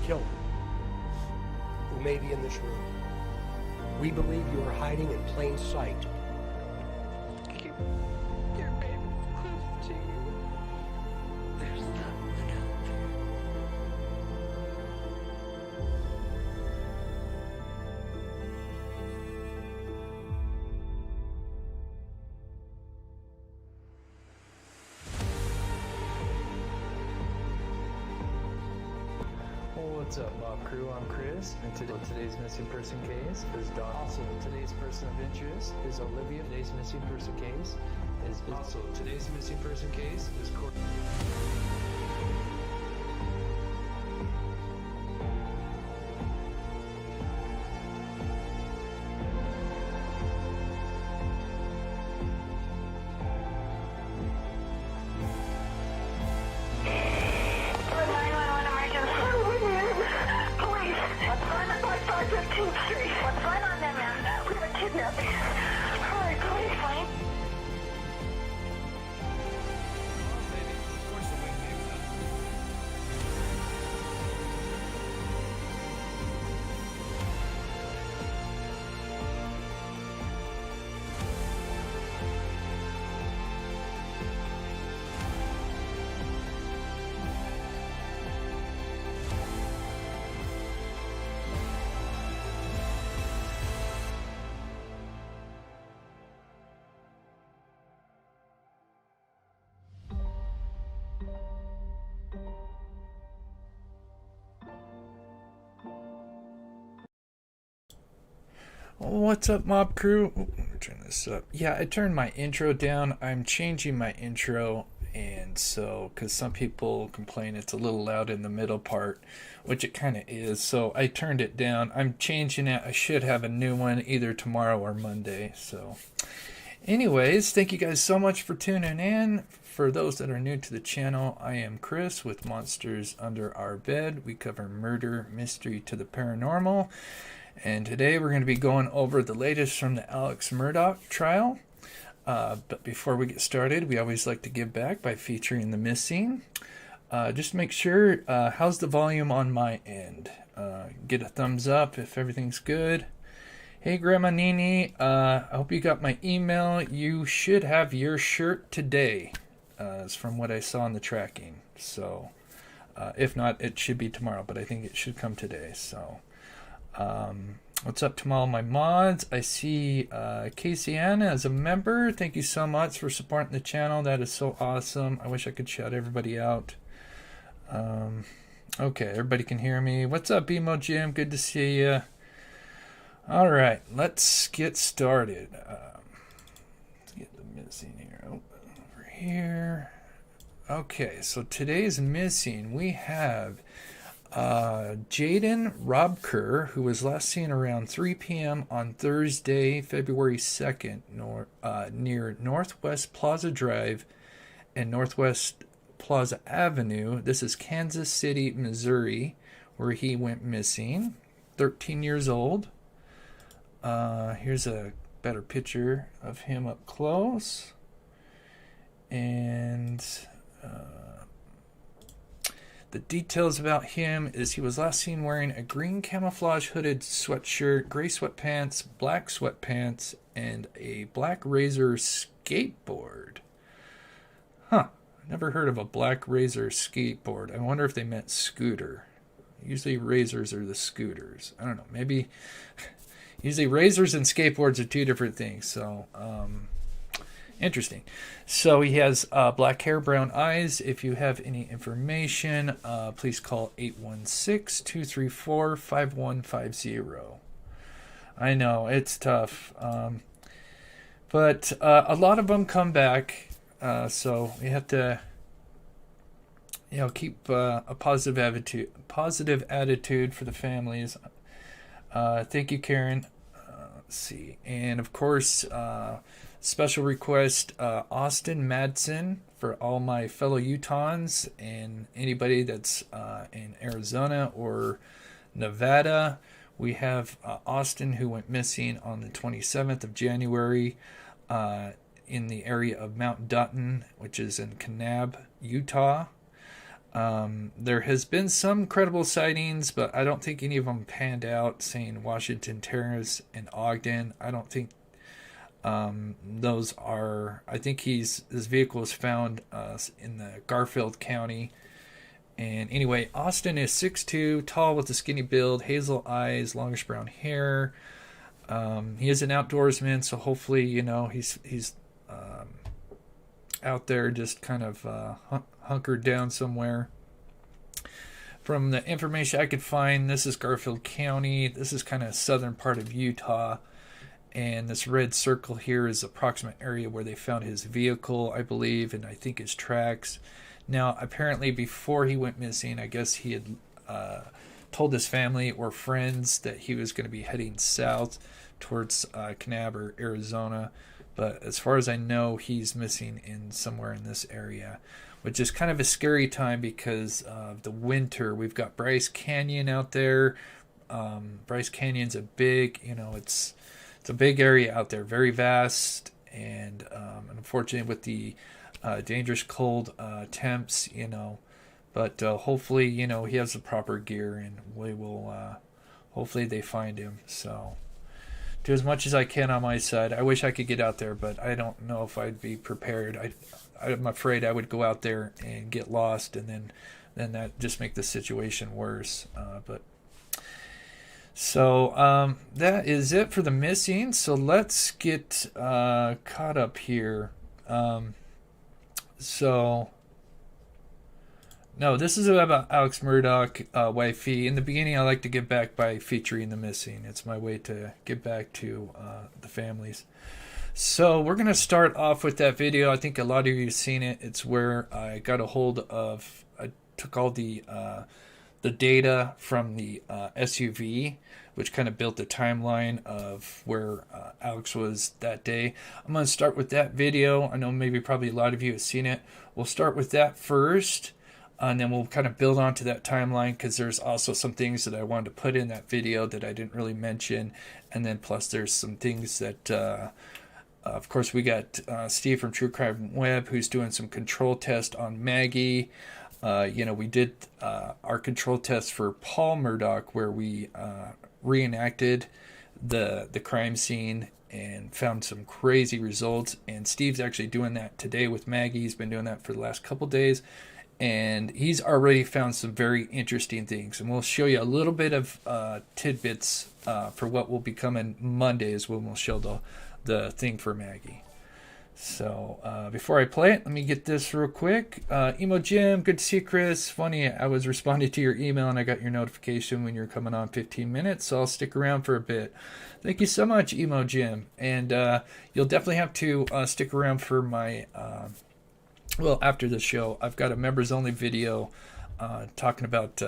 killer who may be in this room. We believe you are hiding in plain sight. Keep your baby close to you. There's someone out there. What's up, Mob Crew? I'm Chris, and today's missing person case is Don. Also, today's person of interest is Olivia. Today's missing person case is Courtney. What's up, Mob Crew? Ooh, let me turn this up. Yeah, I turned my intro down. I'm changing my intro, and so, because some people complain it's a little loud in the middle part, which it kind of is, so I turned it down. I'm changing it. I should have a new one either tomorrow or Monday, so. Anyways, thank you guys so much for tuning in. For those that are new to the channel, I am Chris with Monsters Under Our Bed. We cover murder, mystery to the paranormal. And today we're going to be going over the latest from the Alex Murdaugh trial. But before we get started, we always like to give back by featuring the missing. Just make sure, how's the volume on my end? Get a thumbs up if everything's good. Hey Grandma Nini, I hope you got my email. You should have your shirt today, is from what I saw in the tracking. So, if not, it should be tomorrow, but I think it should come today. So. What's up to all my mods? I see Casey Ann as a member. Thank you so much for supporting the channel. That is so awesome. I wish I could shout everybody out. Okay, everybody can hear me. What's up, Emo Jim? Good to see you. All right, let's get started. Let's get the missing here. Oh, over here. Okay, so today's missing. We have Jaden Robker, who was last seen around 3 p.m. on Thursday, February 2nd, near Northwest Plaza Drive and Northwest Plaza Avenue. This is Kansas City, Missouri, where he went missing. 13 years old. Here's a better picture of him up close. And the details about him is he was last seen wearing a green camouflage hooded sweatshirt, gray sweatpants, black sweatpants, and a black Razor skateboard. Huh. Never heard of a black Razor skateboard. I wonder if they meant scooter. Usually Razors are the scooters. I don't know. Maybe usually Razors and skateboards are two different things. So, interesting. So he has black hair, brown eyes. If you have any information, please call 816-234-5150. I know, it's tough. But a lot of them come back. So we have to, keep a positive attitude for the families. Thank you, Karen. Let's see. And of course, special request, Austin Madsen, for all my fellow Utahns and anybody that's in Arizona or Nevada. We have Austin, who went missing on the 27th of January in the area of Mount Dutton, which is in Kanab, Utah. There has been some credible sightings, but I don't think any of them panned out, saying Washington Terrace and Ogden. I don't think those are. I think his vehicle was found in the Garfield County. And anyway, Austin is 6'2", tall with a skinny build, hazel eyes, longish brown hair. He is an outdoorsman, so hopefully, he's out there just kind of hunkered down somewhere. From the information I could find, this is Garfield County. This is kind of southern part of Utah. And this red circle here is the approximate area where they found his vehicle, I believe, and I think his tracks. Now, apparently before he went missing, I guess he had told his family or friends that he was going to be heading south towards Canab, Arizona. But as far as I know, he's missing in somewhere in this area, which is kind of a scary time because of the winter. We've got Bryce Canyon out there. Bryce Canyon's a big, it's a big area out there, very vast, and unfortunately with the dangerous cold temps, but hopefully, he has the proper gear, and we will, hopefully they find him. So do as much as I can on my side. I wish I could get out there, but I don't know if I'd be prepared. I'm afraid I would go out there and get lost, and then that just make the situation worse. So that is it for the missing. So let's get caught up here. No, this is about Alex Murdaugh, wifey. In the beginning, I like to give back by featuring the missing. It's my way to give back to the families. So we're going to start off with that video. I think a lot of you have seen it. It's where I got a hold of, I took all the data from the SUV, which kind of built the timeline of where Alex was that day. I'm going to start with that video. I know probably a lot of you have seen it. We'll start with that first, and then we'll kind of build onto that timeline, because there's also some things that I wanted to put in that video that I didn't really mention. And then plus there's some things that, of course, we got Steve from True Crime Web, who's doing some control test on Maggie. We did our control test for Paul Murdaugh, where we reenacted the crime scene and found some crazy results. And Steve's actually doing that today with Maggie. He's been doing that for the last couple days, and he's already found some very interesting things. And we'll show you a little bit of tidbits for what will be coming Mondays, when we'll show the thing for Maggie. So before I play it, let me get this real quick. Emo Jim, good to see you, Chris. Funny, I was responding to your email and I got your notification when you're coming on 15 minutes, so I'll stick around for a bit. Thank you so much, Emo Jim. And you'll definitely have to stick around for my, after the show. I've got a members only video talking about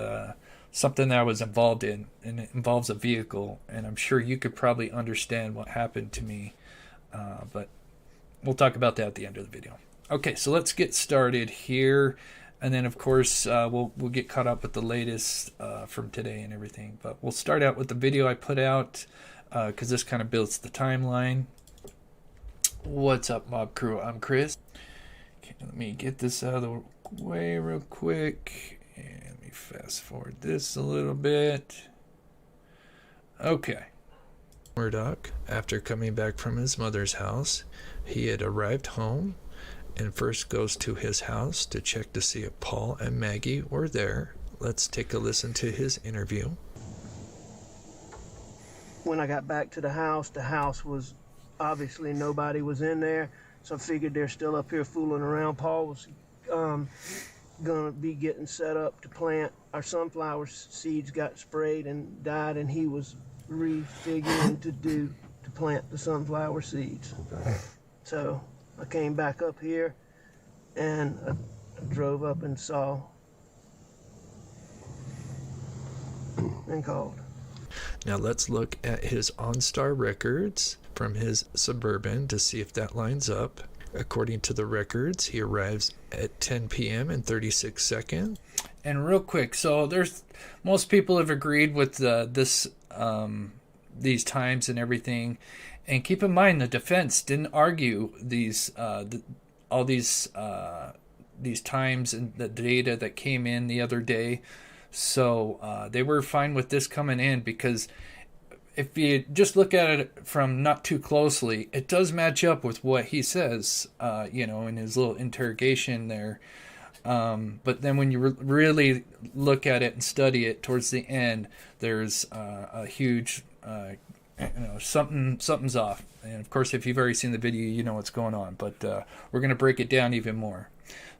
something that I was involved in, and it involves a vehicle, and I'm sure you could probably understand what happened to me, but we'll talk about that at the end of the video. Okay, so let's get started here, and then of course we'll get caught up with the latest from today and everything. But we'll start out with the video I put out, because this kind of builds the timeline. What's up, Mob Crew? I'm Chris. Okay, let me get this out of the way real quick, and let me fast forward this a little bit. Okay. Murdaugh, after coming back from his mother's house, he had arrived home and first goes to his house to check to see if Paul and Maggie were there. Let's take a listen to his interview. When I got back to the house was obviously nobody was in there, so I figured they're still up here fooling around. Paul was gonna be getting set up to plant. Our sunflower seeds got sprayed and died, and he was refiguring to plant the sunflower seeds. So I came back up here and I drove up and saw and called. Now let's look at his OnStar records from his Suburban to see if that lines up. According to the records, he arrives at 10 p.m. and 36 seconds. And real quick, so most people have agreed with these times and everything. And keep in mind, the defense didn't argue all these these times and the data that came in the other day. So they were fine with this coming in, because if you just look at it from not too closely, it does match up with what he says, in his little interrogation there. But then when you really look at it and study it towards the end, there's a huge, something's off. And of course, if you've already seen the video, you know what's going on. But we're going to break it down even more.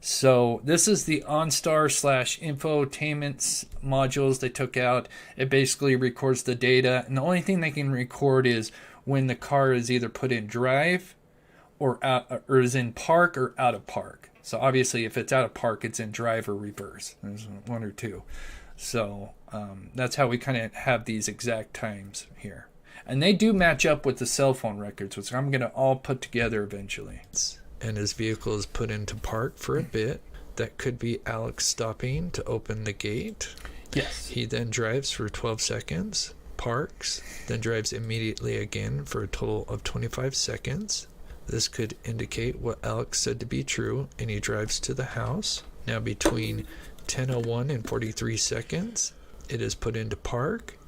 So this is the OnStar/infotainment modules they took out. It basically records the data, and the only thing they can record is when the car is either put in drive or is in park or out of park. So obviously, if it's out of park, it's in drive or reverse. There's one or two. So that's how we kind of have these exact times here. And they do match up with the cell phone records, which I'm going to all put together eventually. And his vehicle is put into park for a bit. That could be Alex stopping to open the gate. Yes. He then drives for 12 seconds, parks, then drives immediately again for a total of 25 seconds. This could indicate what Alex said to be true, and he drives to the house. Now between 10:01 and 43 seconds, it is put into park,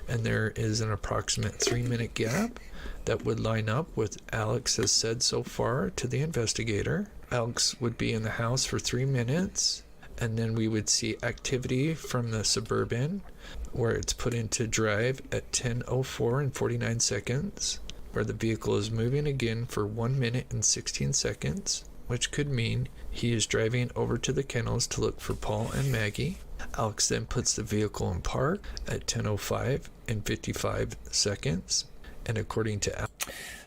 and there is an approximate 3-minute gap that would line up with Alex has said so far to the investigator. Alex would be in the house for 3 minutes, and then we would see activity from the Suburban, where it's put into drive at 10:04 and 49 seconds, where the vehicle is moving again for 1 minute and 16 seconds, which could mean he is driving over to the kennels to look for Paul and Maggie. Alex then puts the vehicle in park at 10:05 and 55 seconds. And according to Alex.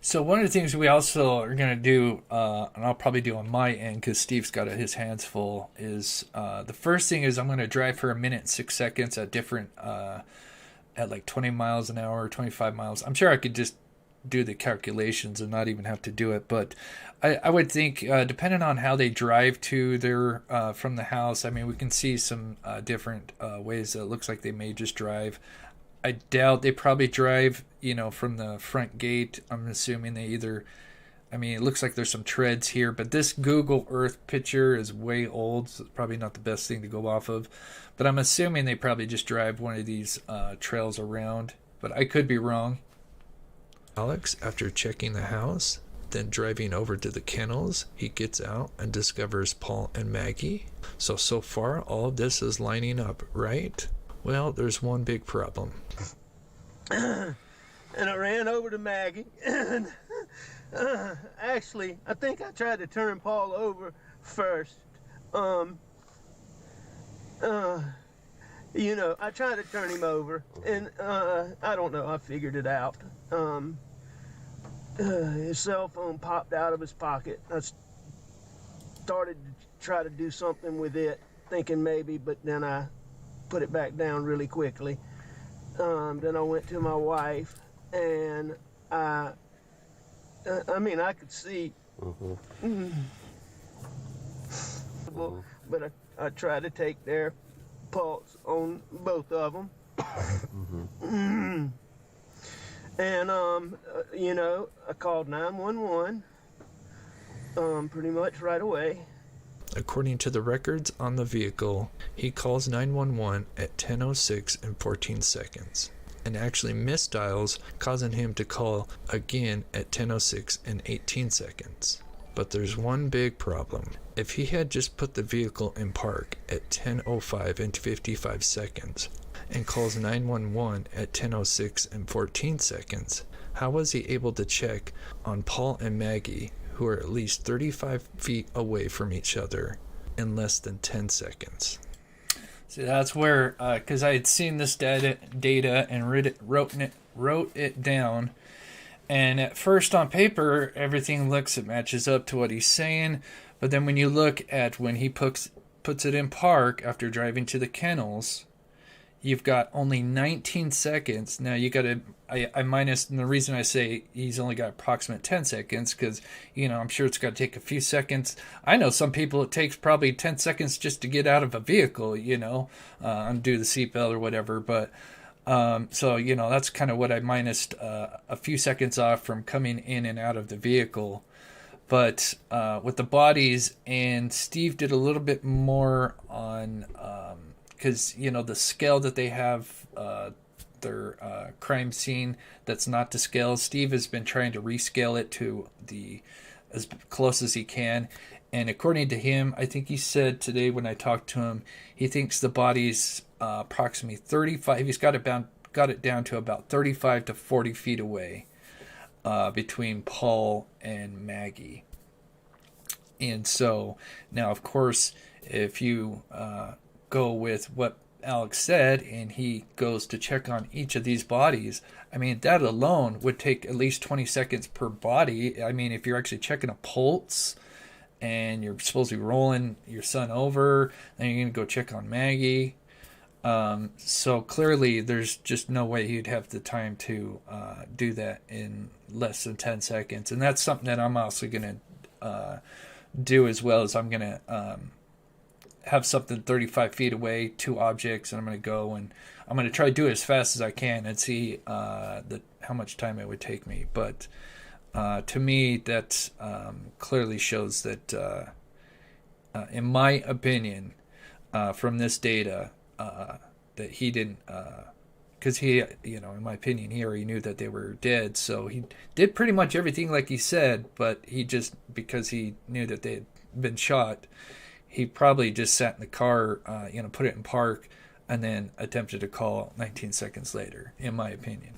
So one of the things we also are going to do, and I'll probably do on my end because Steve's got his hands full, is the first thing is I'm going to drive for 1 minute and 6 seconds at different, at like 20 miles an hour, 25 miles. I'm sure I could just do the calculations and not even have to do it, but I would think depending on how they drive to their from the house, I mean, we can see some different ways that it looks like they may just drive. I doubt they probably drive, from the front gate. I'm assuming they either, it looks like there's some treads here, but this Google Earth picture is way old, so it's probably not the best thing to go off of. But I'm assuming they probably just drive one of these trails around, but I could be wrong. Alex, after checking the house, then driving over to the kennels, he gets out and discovers Paul and Maggie. So far, all of this is lining up, right? Well, there's one big problem. And I ran over to Maggie, and actually, I think I tried to turn Paul over first. I tried to turn him over, and I don't know, I figured it out. His cell phone popped out of his pocket. I started to try to do something with it, thinking maybe, but then I put it back down really quickly. Then I went to my wife, and I could see, but I tried to take their pulse on both of them. And, I called 911 pretty much right away. According to the records on the vehicle, he calls 911 at 10:06 and 14 seconds, and actually misdials, causing him to call again at 10:06 and 18 seconds. But there's one big problem. If he had just put the vehicle in park at 10:05 and 55 seconds, and calls 911 at 10:06 and 14 seconds, how was he able to check on Paul and Maggie, who are at least 35 feet away from each other, in less than 10 seconds? See, that's where, because I had seen this data and wrote it down, and at first on paper, everything it matches up to what he's saying, but then when you look at when he puts it in park after driving to the kennels, you've got only 19 seconds. Now you got to, I minus, and the reason I say he's only got approximate 10 seconds, because, I'm sure it's got to take a few seconds. I know some people it takes probably 10 seconds just to get out of a vehicle, undo the seatbelt or whatever. But, that's kind of what I minused a few seconds off from coming in and out of the vehicle. But with the bodies, and Steve did a little bit more on, because, you know, the scale that they have, their crime scene that's not to scale. Steve has been trying to rescale it to as close as he can. And according to him, I think he said today when I talked to him, he thinks the body's approximately 35. He's got it down to about 35 to 40 feet away between Paul and Maggie. And so now, of course, if you go with what Alex said, and he goes to check on each of these bodies, I mean, that alone would take at least 20 seconds per body. I mean, if you're actually checking a pulse and you're supposed to be rolling your son over, then you're going to go check on Maggie. So clearly there's just no way he'd have the time to do that in less than 10 seconds. And that's something that I'm also going to do as well, as I'm going to have something 35 feet away, 2 objects, and I'm going to go and I'm going to try to do it as fast as I can and see how much time it would take me. But to me, that clearly shows that, in my opinion, from this data, that he didn't, because he, you know, in my opinion, he already knew that they were dead. So he did pretty much everything like he said, but he just, because he knew that they had been shot, he probably just sat in the car, put it in park, and then attempted to call 19 seconds later, in my opinion.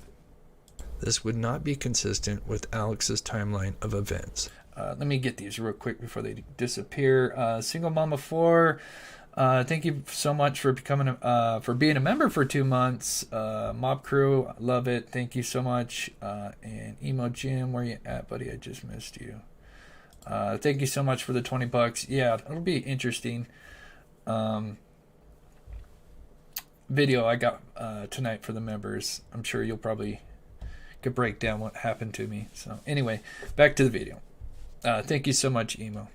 This would not be consistent with Alex's timeline of events. Let me get these real quick before they disappear. Single Mama 4, thank you so much for being a member for 2 months. Mob Crew, love it. Thank you so much. And Emo Jim, where you at, buddy? I just missed you. Thank you so much for the $20. Yeah, it'll be interesting. Video I got tonight for the members. I'm sure you'll probably could break down what happened to me. So anyway, back to the video. Thank you so much, Emo.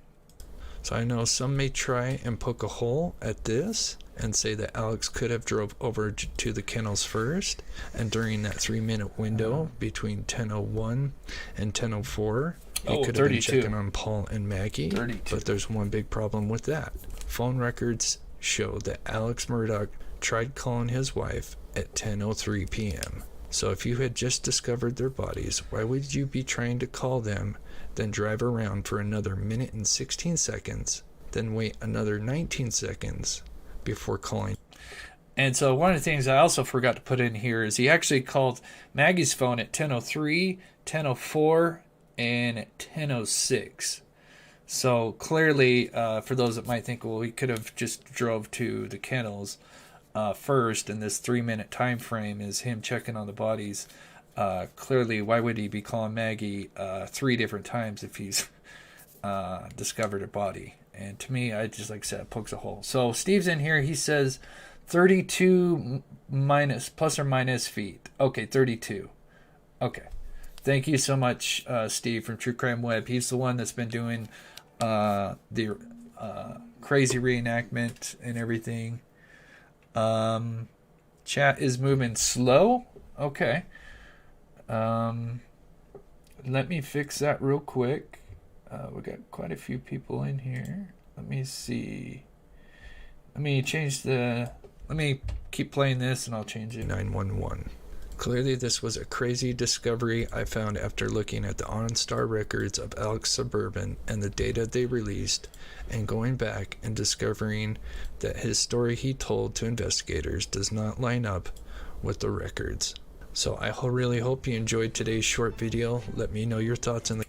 So I know some may try and poke a hole at this and say that Alex could have drove over to the kennels first, and during that 3-minute window between 10:01 and 10:04, he could have been checking on Paul and Maggie. 32. But there's one big problem with that. Phone records show that Alex Murdaugh tried calling his wife at 10:03 p.m. So if you had just discovered their bodies, why would you be trying to call them, then drive around for another minute and 16 seconds, then wait another 19 seconds before calling? And so one of the things I also forgot to put in here is he actually called Maggie's phone at 10:03, 10:04, and at 10:06. So clearly, for those that might think, well, he could have just drove to the kennels first, and this 3-minute time frame is him checking on the bodies. Clearly, why would he be calling Maggie 3 different times if he's discovered a body? And to me, I just, like I said, it pokes a hole. So Steve's in here. He says 32 plus or minus feet. Okay, 32. Okay. Thank you so much, Steve from True Crime Web. He's the one that's been doing the crazy reenactment and everything. Chat is moving slow. Okay. Let me fix that real quick. We got quite a few people in here. Let me see. Let me keep playing this and I'll change it. 911. Clearly this was a crazy discovery I found after looking at the OnStar records of Alex Suburban and the data they released, and going back and discovering that his story he told to investigators does not line up with the records. So I really hope you enjoyed today's short video. Let me know your thoughts in the...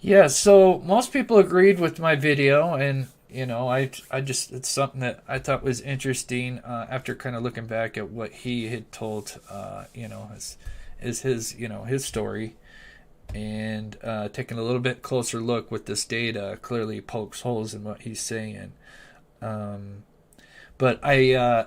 Yeah, so most people agreed with my video, and I just, it's something that I thought was interesting after kind of looking back at what he had told, is his, his story, and taking a little bit closer look with this data clearly pokes holes in what he's saying. But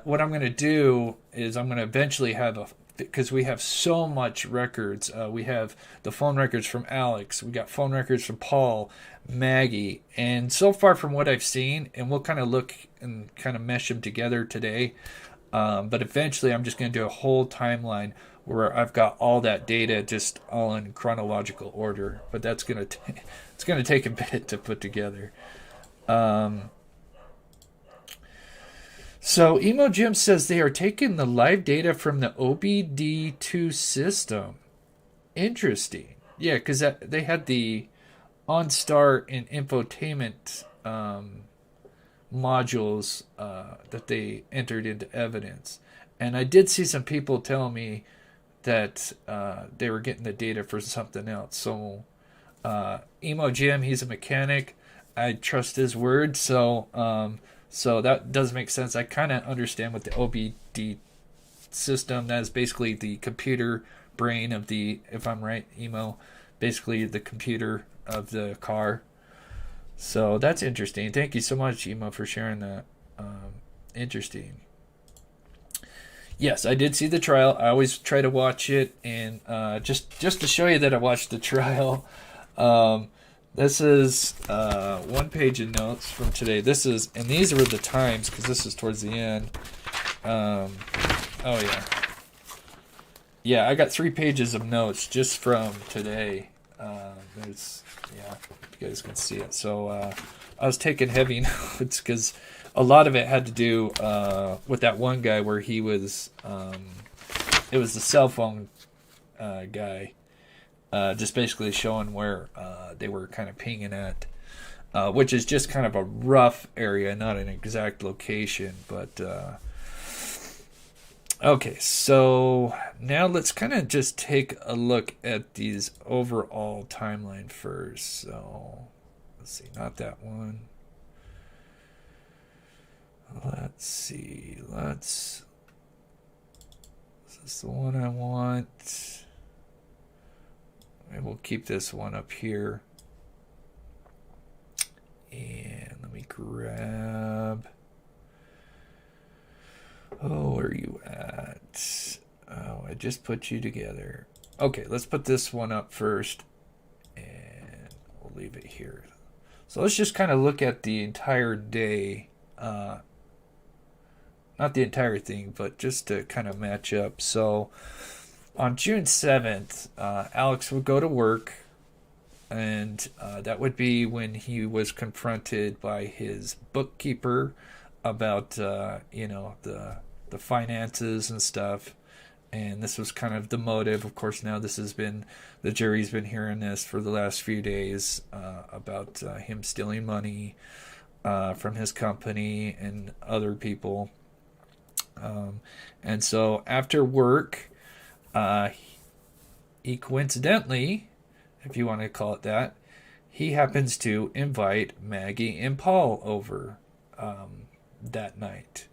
what I'm going to do is I'm going to eventually have because we have so much records. We have the phone records from Alex. We got phone records from Paul, Maggie. And so far from what I've seen, and we'll kind of look and kind of mesh them together today. But eventually I'm just going to do a whole timeline where I've got all that data just all in chronological order, but that's it's gonna take a bit to put together. So Emo Jim says they are taking the live data from the OBD2 system. Interesting. Yeah, because they had the OnStar and infotainment modules that they entered into evidence. And I did see some people tell me that they were getting the data for something else. So Emo Jim, he's a mechanic. I trust his word. So that does make sense. I kind of understand what the OBD system, that is basically the computer brain of the, if I'm right, Emo, basically the computer of the car. So that's interesting. Thank you so much, Emo, for sharing that. Interesting. Yes, I did see the trial. I always try to watch it, and just to show you that I watched the trial, this is one page of notes from today. And these were the times, because this is towards the end. Oh yeah. Yeah, I got 3 pages of notes just from today. If you guys can see it. So I was taking heavy notes because a lot of it had to do with that one guy where he was, it was the cell phone guy, just basically showing where they were kind of pinging at, which is just kind of a rough area, not an exact location, but okay, so now let's kind of just take a look at these overall timeline first. So let's see, not that one. Let's see, this is the one I want. And we'll keep this one up here. And let me grab. Oh, where are you at? Oh, I just put you together. Okay, let's put this one up first. And we'll leave it here. So let's just kind of look at the entire day. Not the entire thing, but just to kind of match up. So on June 7th, Alex would go to work, and that would be when he was confronted by his bookkeeper about, the finances and stuff. And this was kind of the motive. Of course, now the jury's been hearing this for the last few days about him stealing money from his company and other people. And so after work, he coincidentally, if you want to call it that, he happens to invite Maggie and Paul over that night.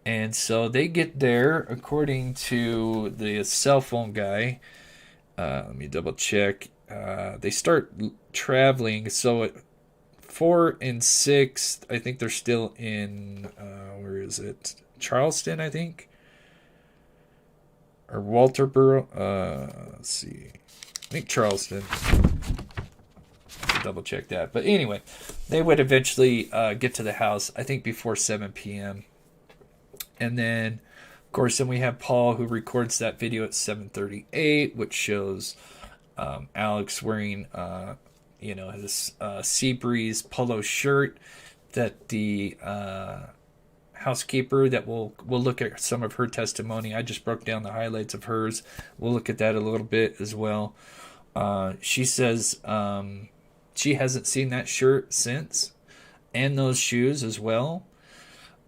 And so they get there, according to the cell phone guy. Let me double check. They start traveling. So at 4 and 6, I think they're still in, where is it? Charleston, I think. Or Walterboro. Let's see. I think Charleston. Double check that. But anyway, they would eventually get to the house, I think before 7 p.m. And then, of course, then we have Paul, who records that video at 7:38, which shows Alex wearing, his Seabreeze polo shirt that the housekeeper, that we'll look at some of her testimony. I just broke down the highlights of hers. We'll look at that a little bit as well. She says she hasn't seen that shirt since, and those shoes as well.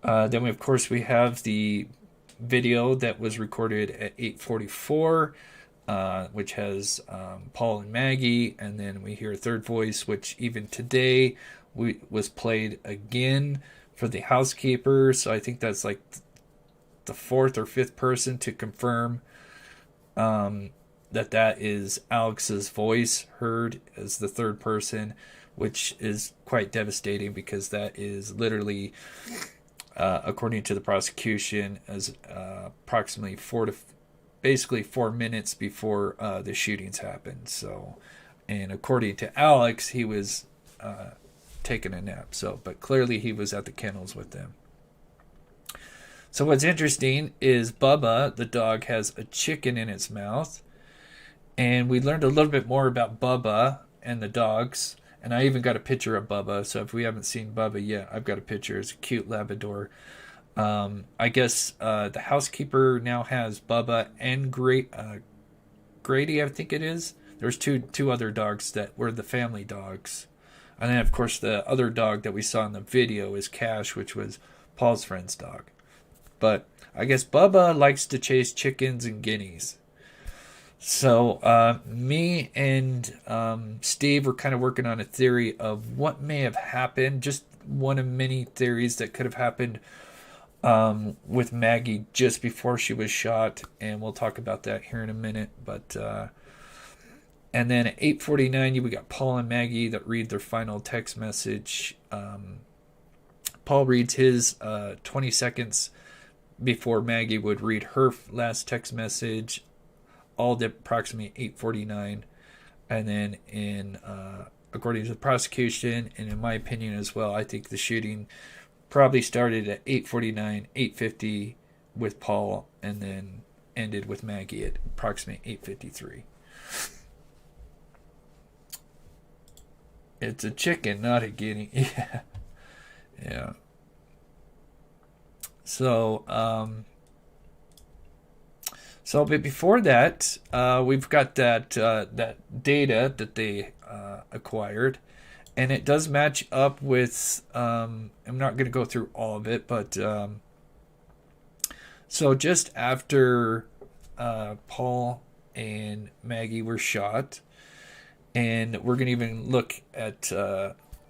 Then we have the video that was recorded at 8:44, which has Paul and Maggie, and then we hear a third voice, which even today was played again for the housekeeper. So I think that's like the 4th or 5th person to confirm that is Alex's voice heard as the third person, which is quite devastating because that is literally, according to the prosecution, as approximately 4 minutes before the shootings happened. So, and according to Alex, he was taking a nap. So, but clearly he was at the kennels with them. So what's interesting is Bubba, the dog, has a chicken in its mouth. And we learned a little bit more about Bubba and the dogs. And I even got a picture of Bubba. So if we haven't seen Bubba yet, I've got a picture. It's a cute Labrador. I guess the housekeeper now has Bubba and Grady, I think it is. There's two other dogs that were the family dogs. And then, of course, the other dog that we saw in the video is Cash, which was Paul's friend's dog. But I guess Bubba likes to chase chickens and guineas. So me and Steve were kind of working on a theory of what may have happened. Just one of many theories that could have happened with Maggie just before she was shot. And we'll talk about that here in a minute. But and then at 8:49, we got Paul and Maggie that read their final text message. Paul reads his 20 seconds before Maggie would read her last text message, all at approximately 8:49. And then according to the prosecution, and in my opinion as well, I think the shooting probably started at 8:49, 8:50 with Paul, and then ended with Maggie at approximately 8:53. It's a chicken, not a guinea. Yeah. Yeah. So, but before that, we've got that data that they acquired, and it does match up with. I'm not going to go through all of it, but so just after Paul and Maggie were shot, and we're going to even look at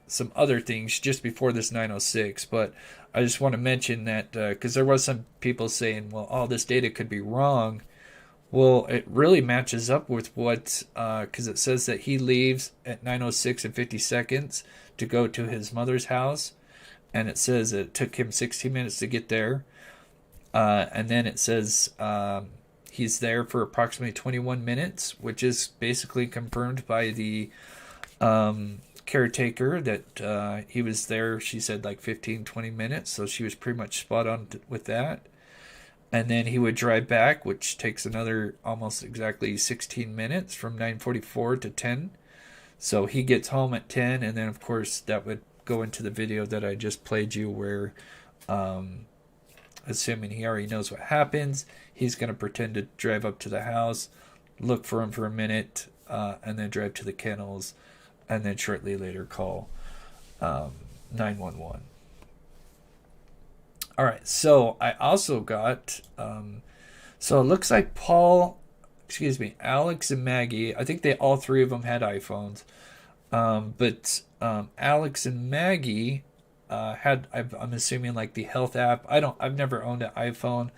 some other things just before this 906, but I just want to mention that because there was some people saying, well, all this data could be wrong. Well, it really matches up with what, because it says that he leaves at 9:06 and 50 seconds to go to his mother's house, and it says it took him 16 minutes to get there, and then it says he's there for approximately 21 minutes, which is basically confirmed by the caretaker that he was there. She said like 15-20 minutes, so she was pretty much spot on with that. And then he would drive back, which takes another almost exactly 16 minutes from 9:44 to 10. So he gets home at 10, and then of course that would go into the video that I just played you where assuming he already knows what happens, he's going to pretend to drive up to the house, look for him for a minute, and then drive to the kennels, and then shortly later call 911. All right, so I also got, so it looks like Alex and Maggie, I think all three of them had iPhones, but Alex and Maggie had, I'm assuming like the health app. I've never owned an iPhone,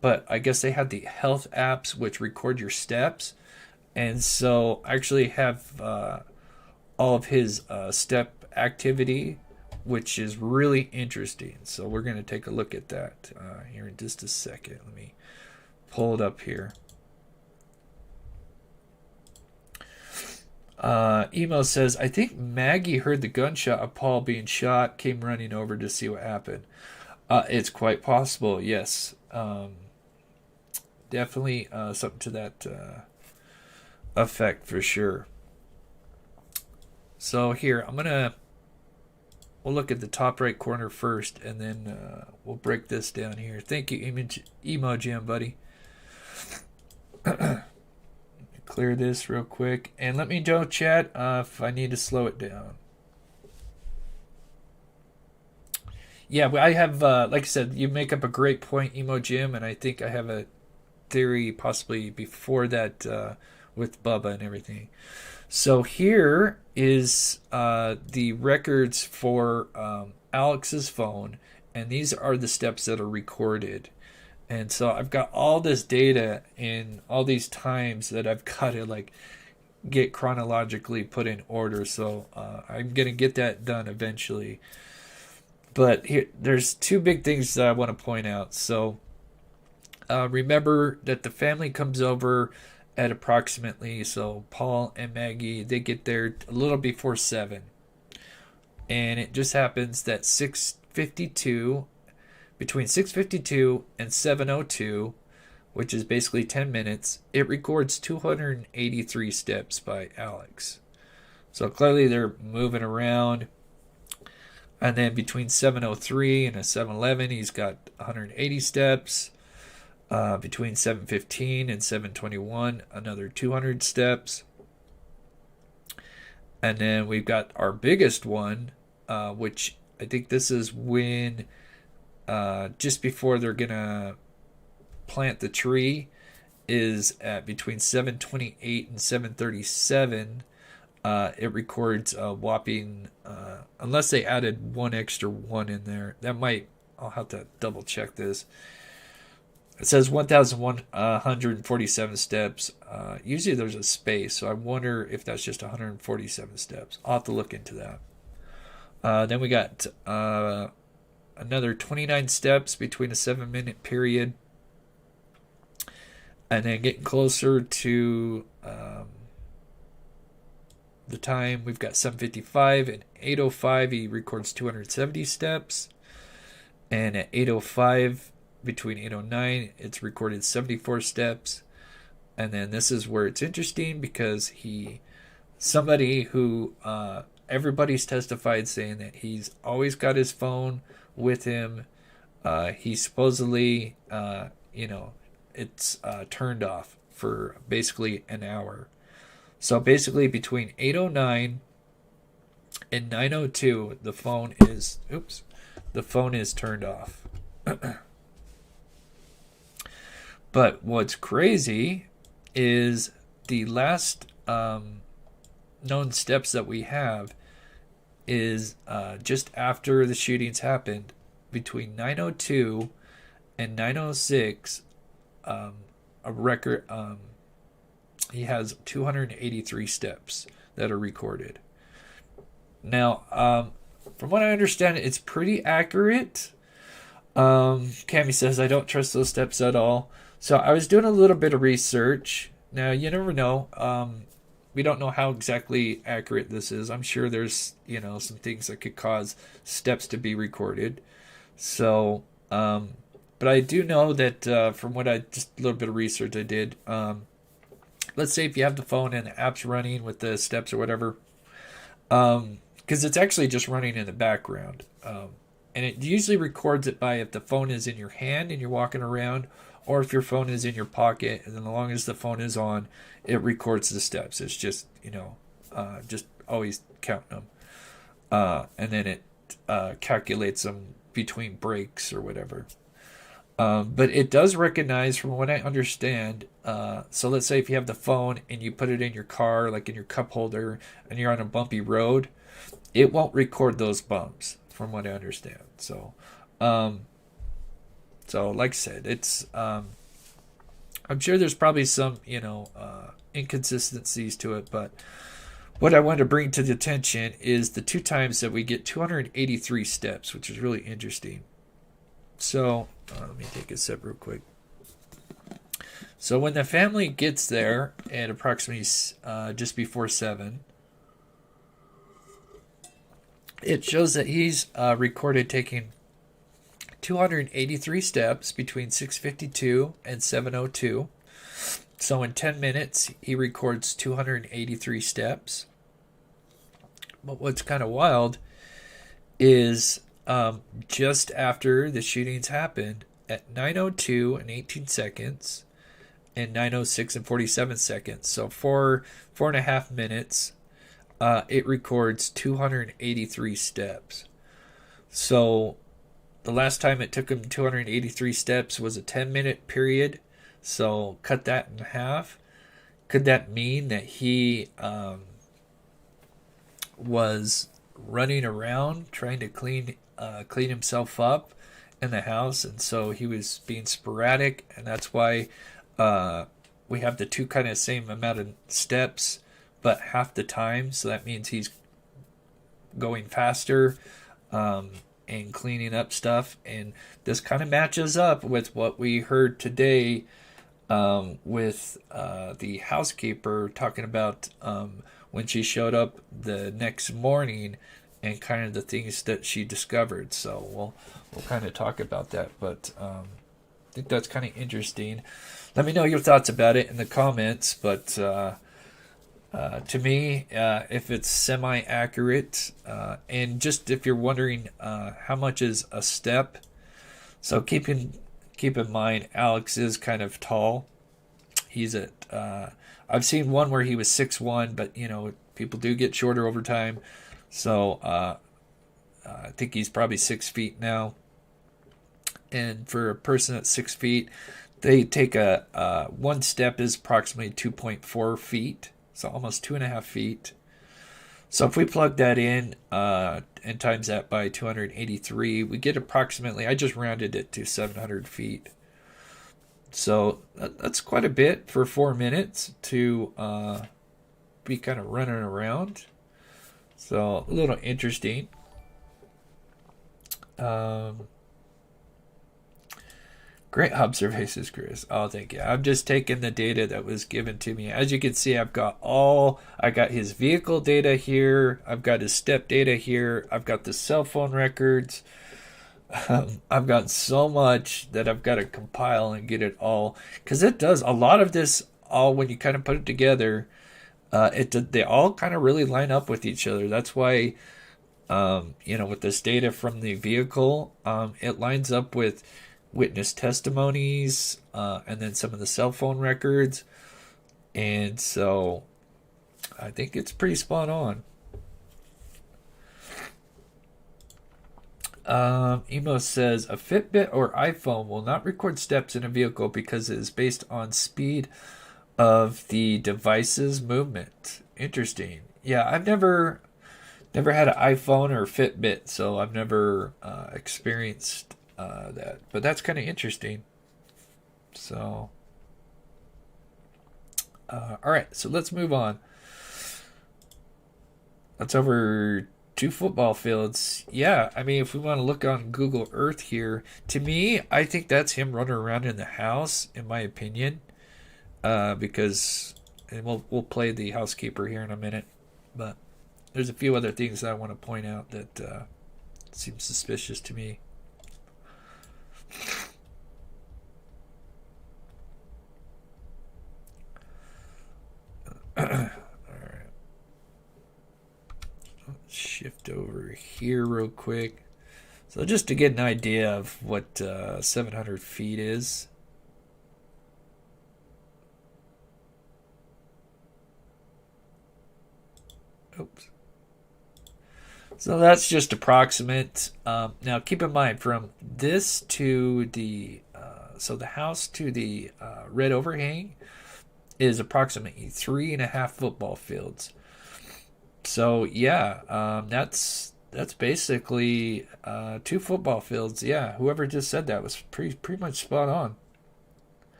but I guess they had the health apps which record your steps, and so I actually have all of his step activity, which is really interesting. So we're going to take a look at that here in just a second. Let me pull it up here. Emo says, I think Maggie heard the gunshot of Paul being shot, came running over to see what happened. It's quite possible, yes. Definitely something to that effect for sure. So here, we'll look at the top right corner first, and then we'll break this down here. Thank you, Emo Jim, buddy. Clear this real quick, and let me know, chat, if I need to slow it down. Yeah, I have, like I said, you make up a great point, Emo Jim, and I think I have a theory possibly before that with Bubba and everything. So here is the records for Alex's phone, and these are the steps that are recorded. And so I've got all this data in all these times that I've got to like get chronologically put in order. So I'm going to get that done eventually. But here, there's two big things that I want to point out. So remember that the family comes over at approximately, so Paul and Maggie, they get there a little before 7. And it just happens that 6:52, between 6:52 and 7:02, which is basically 10 minutes, it records 283 steps by Alex. So clearly they're moving around. And then between 7:03 and a 7:11, he's got 180 steps. Between 7:15 and 7:21, another 200 steps. And then we've got our biggest one, which I think this is when, just before they're going to plant the tree, is at between 7:28 and 7:37. It records a whopping, unless they added one extra one in there. I'll have to double check this. It says 1,147 steps. Usually there's a space, so I wonder if that's just 147 steps. I'll have to look into that. Then we got another 29 steps between a 7-minute period. And then getting closer to the time, we've got 7:55 and 8:05. He records 270 steps. And at 8:05, between 8:09, it's recorded 74 steps. And then this is where it's interesting, because somebody who everybody's testified saying that he's always got his phone with him. He supposedly, it's turned off for basically an hour. So basically between 8:09 and 9:02, the phone is turned off. But what's crazy is the last known steps that we have is just after the shootings happened, between 9:02 and 9:06, a record. He has 283 steps that are recorded. Now, from what I understand, it's pretty accurate. Cammy says, I don't trust those steps at all. So I was doing a little bit of research. Now, you never know. We don't know how exactly accurate this is. I'm sure there's, some things that could cause steps to be recorded. So, but I do know that from just a little bit of research I did, let's say if you have the phone and the app's running with the steps or whatever, because it's actually just running in the background. And it usually records it by if the phone is in your hand and you're walking around, or if your phone is in your pocket, and then as long as the phone is on, it records the steps. It's just, just always counting them. And then it calculates them between breaks or whatever. But it does recognize, from what I understand, so let's say if you have the phone and you put it in your car, like in your cup holder, and you're on a bumpy road, it won't record those bumps, from what I understand. So like I said, it's I'm sure there's probably some inconsistencies to it, but what I want to bring to the attention is the 2 times that we get 283 steps, which is really interesting. So let me take a sip real quick. So when the family gets there at approximately just before 7, it shows that he's recorded taking 283 steps between 6:52 and 7:02. So in 10 minutes, he records 283 steps. But what's kind of wild is just after the shootings happened, at 9:02 and 18 seconds and 9:06 and 47 seconds, so 4.5 minutes, it records 283 steps. So the last time it took him 283 steps was a 10-minute period. So cut that in half. Could that mean that he was running around trying to clean himself up in the house, and so he was being sporadic, and that's why we have the 2 kind of same amount of steps, but half the time. So that means he's going faster and cleaning up stuff. And this kind of matches up with what we heard today with the housekeeper talking about when she showed up the next morning and kind of the things that she discovered. So we'll kind of talk about that. But I think that's kind of interesting. Let me know your thoughts about it in the comments. But to me, if it's semi-accurate, and just if you're wondering how much is a step, so keep in mind Alex is kind of tall. He's at I've seen one where he was 6'1", but people do get shorter over time. So I think he's probably 6 feet now. And for a person at 6 feet, they take one step is approximately 2.4 feet, so almost 2.5 feet. So if we plug that in and times that by 283, we get approximately, I just rounded it to 700 feet. So that's quite a bit for 4 minutes to be kind of running around. So a little interesting. Great observations, Chris. Oh, thank you. I'm just taking the data that was given to me. As you can see, I got his vehicle data here. I've got his step data here. I've got the cell phone records. I've got so much that I've got to compile and get it all. Because it does, a lot of this, all when you kind of put it together, they all kind of really line up with each other. That's why, with this data from the vehicle, it lines up with witness testimonies, and then some of the cell phone records. And so I think it's pretty spot on. Emo says a Fitbit or iPhone will not record steps in a vehicle because it is based on speed of the device's movement. Interesting. Yeah, I've never had an iPhone or Fitbit, so I've never experienced that. But that's kind of interesting. So, all right, so let's move on. That's over 2 football fields. Yeah, I mean, if we want to look on Google Earth here, to me, I think that's him running around in the house, in my opinion. Because, and we'll play the Housekeeper here in a minute, but there's a few other things that I want to point out that seem suspicious to me. All right. Let's shift over here real quick. So just to get an idea of what 700 feet is. Oops. So that's just approximate. Now keep in mind, from this to the the house to the red overhang is approximately 3.5 football fields. So yeah, that's basically 2 football fields. Yeah, whoever just said that was pretty much spot on.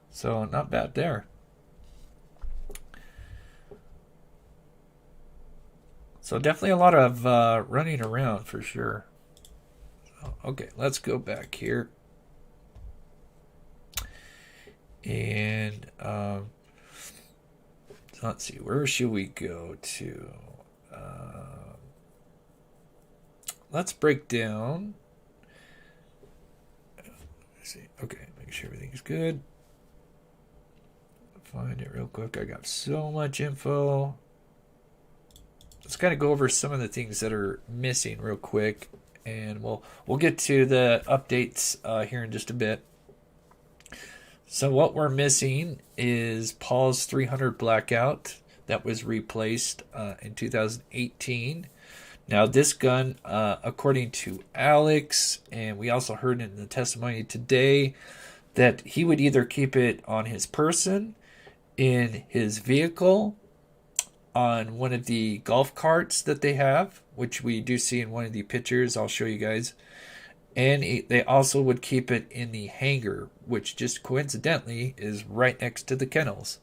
So not bad there. So definitely a lot of running around for sure. So, okay, let's go back here. And let's see, where should we go to? Let's break down. Let's see. Okay, make sure everything's good. Find it real quick. I got so much info. Let's kind of go over some of the things that are missing real quick, and we'll get to the updates here in just a bit. So what we're missing is Paul's 300 Blackout that was replaced in 2018. Now this gun, according to Alex, and we also heard in the testimony today, that he would either keep it on his person, in his vehicle, on one of the golf carts that they have, which we do see in one of the pictures I'll show you guys. And they also would keep it in the hangar, which just coincidentally is right next to the kennels.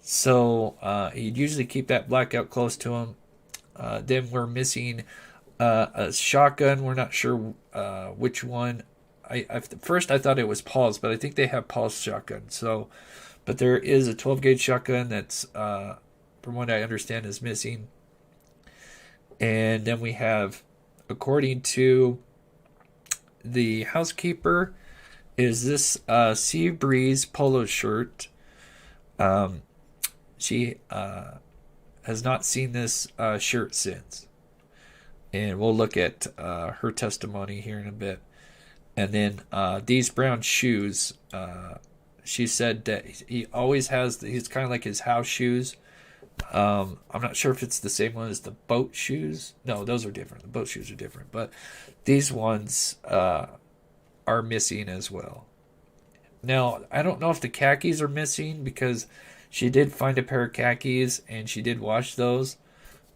So he'd usually keep that Blackout close to him. Then we're missing a shotgun. We're not sure which one. First I thought it was Paul's, but I think they have Paul's shotgun. So, but there is a 12 gauge shotgun that's from what I understand is missing. And then we have, according to the housekeeper, is this Sea Breeze polo shirt. She has not seen this shirt since. And we'll look at her testimony here in a bit. And then these brown shoes, she said that he always has, he's kind of like his house shoes. I'm not sure if it's the same one as the boat shoes. No, those are different. The boat shoes are different. But these ones are missing as well. Now, I don't know if the khakis are missing because she did find a pair of khakis and she did wash those.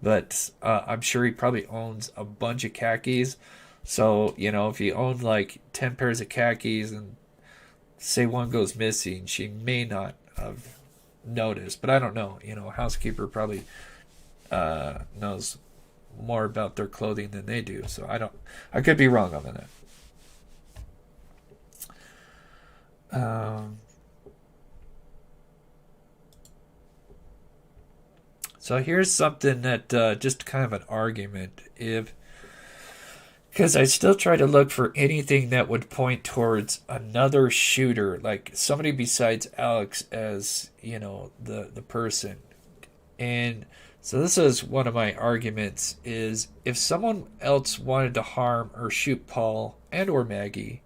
But I'm sure he probably owns a bunch of khakis. So, you know, if he owned like 10 pairs of khakis and say one goes missing, she may not have noticed. But I don't know. You know, housekeeper probably knows more about their clothing than they do. So I could be wrong on that. So here's something that just kind of an argument, because I still try to look for anything that would point towards another shooter, like somebody besides Alex as, you know, the person. And so this is one of my arguments, is if someone else wanted to harm or shoot Paul and or Maggie,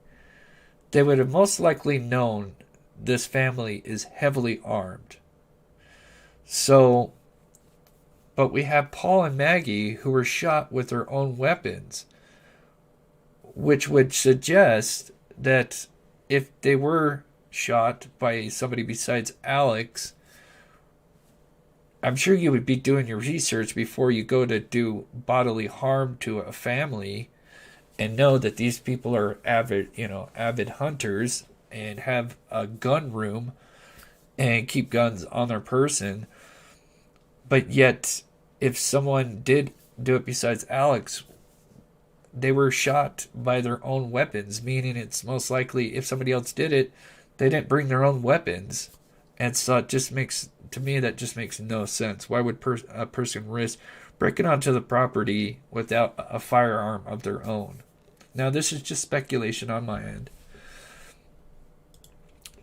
they would have most likely known this family is heavily armed. So, but we have Paul and Maggie who were shot with their own weapons, which would suggest that if they were shot by somebody besides Alex, I'm sure you would be doing your research before you go to do bodily harm to a family, and know that these people are avid hunters and have a gun room and keep guns on their person. But yet, if someone did do it besides Alex, they were shot by their own weapons, meaning it's most likely if somebody else did it, they didn't bring their own weapons. And so it just makes, to me, that just makes no sense. Why would a person risk breaking onto the property without a firearm of their own? Now, this is just speculation on my end.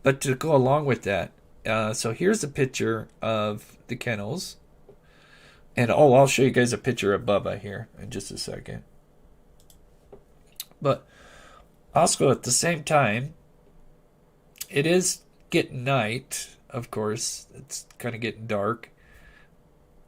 But to go along with that, so here's a picture of the kennels. And I'll show you guys a picture of Bubba here in just a second. But also at the same time, it is getting night, of course. It's kind of getting dark.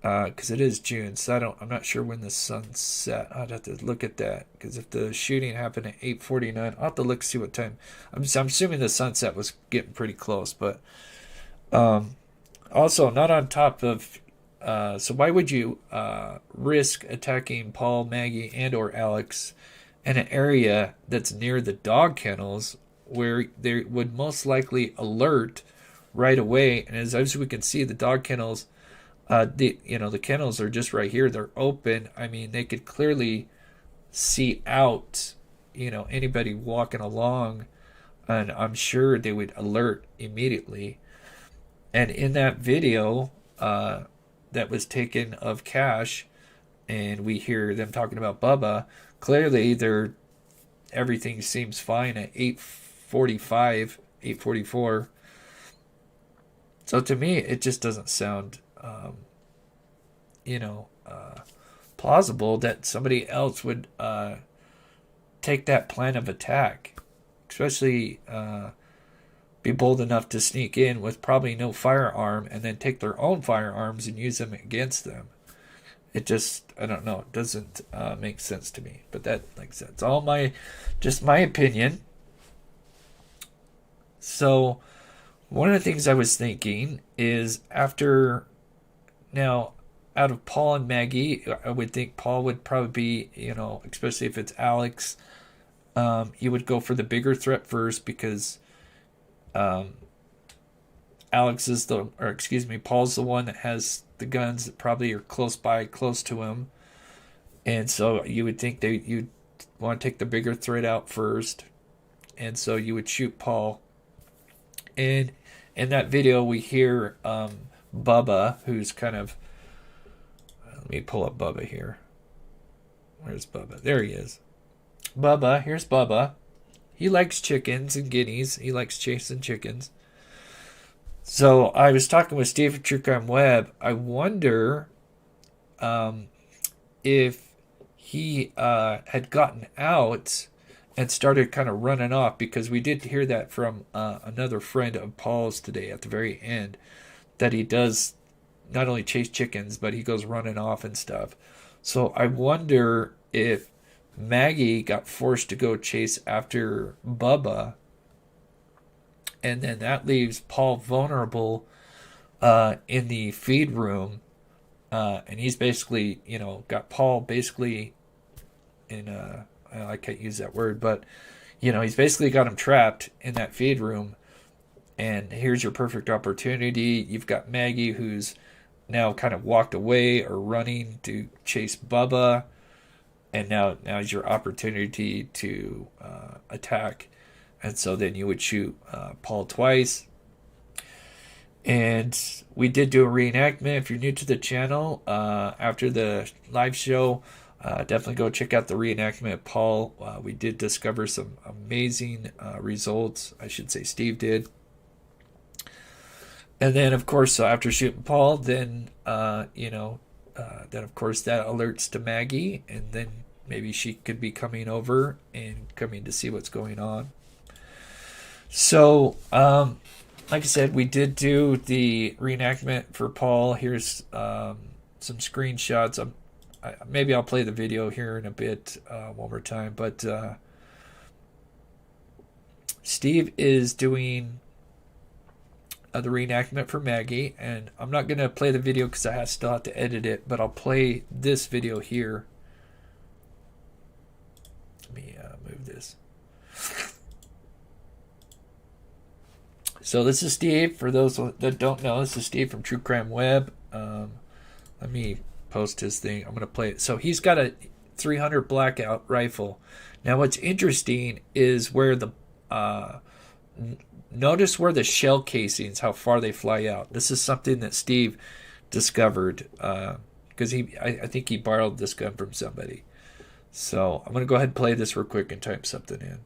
Because it is June, so I'm not sure when the sun set. I'd have to look at that, because if the shooting happened at 8:49, I'll have to look see what time. I'm assuming the sunset was getting pretty close, but also not on top of. So why would you risk attacking Paul, Maggie, and or Alex in an area that's near the dog kennels, where they would most likely alert right away? And as we can see, the dog kennels. The kennels are just right here. They're open. I mean, they could clearly see out, anybody walking along, and I'm sure they would alert immediately. And in that video that was taken of Cash, and we hear them talking about Bubba, clearly everything seems fine at 8:45, 8:44. So to me, it just doesn't sound plausible that somebody else would take that plan of attack, especially be bold enough to sneak in with probably no firearm and then take their own firearms and use them against them. It just, I don't know, it doesn't make sense to me. But that, like I said, it's all my opinion. So one of the things I was thinking is out of Paul and Maggie, I would think Paul would probably be, especially if it's Alex, you would go for the bigger threat first, because Paul's the one that has the guns that probably are close to him. And so you would think you'd want to take the bigger threat out first. And so you would shoot Paul. And in that video, we hear Bubba, who's kind of... Let me pull up Bubba here. Where's Bubba? There he is. Bubba, here's Bubba. He likes chickens and guineas. He likes chasing chickens. So I was talking with Steve at True Crime Web. I wonder if he had gotten out and started kind of running off, because we did hear that from another friend of Paul's today at the very end, that he does not only chase chickens, but he goes running off and stuff. So I wonder if Maggie got forced to go chase after Bubba, and then that leaves Paul vulnerable in the feed room, and he's basically, got Paul basically in I can't use that word, but he's basically got him trapped in that feed room. And here's your perfect opportunity. You've got Maggie, who's now kind of walked away or running to chase Bubba, and now's your opportunity to attack. And so then you would shoot Paul twice. And we did do a reenactment. If you're new to the channel, after the live show, definitely go check out the reenactment of Paul. We did discover some amazing results. I should say Steve did. And then, of course, so after shooting Paul, then, then, of course, that alerts to Maggie. And then maybe she could be coming over and coming to see what's going on. So, like I said, we did do the reenactment for Paul. Here's some screenshots. Maybe I'll play the video here in a bit one more time. But Steve is doing the reenactment for Maggie. And I'm not going to play the video because I still have to edit it. But I'll play this video here. Let me move this. So this is Steve. For those that don't know, this is Steve from True Crime Web. Let me post his thing. I'm going to play it. So he's got a 300 blackout rifle. Now what's interesting is where the notice where the shell casings, how far they fly out. This is something that Steve discovered because I think he borrowed this gun from somebody. So I'm going to go ahead and play this real quick and type something in.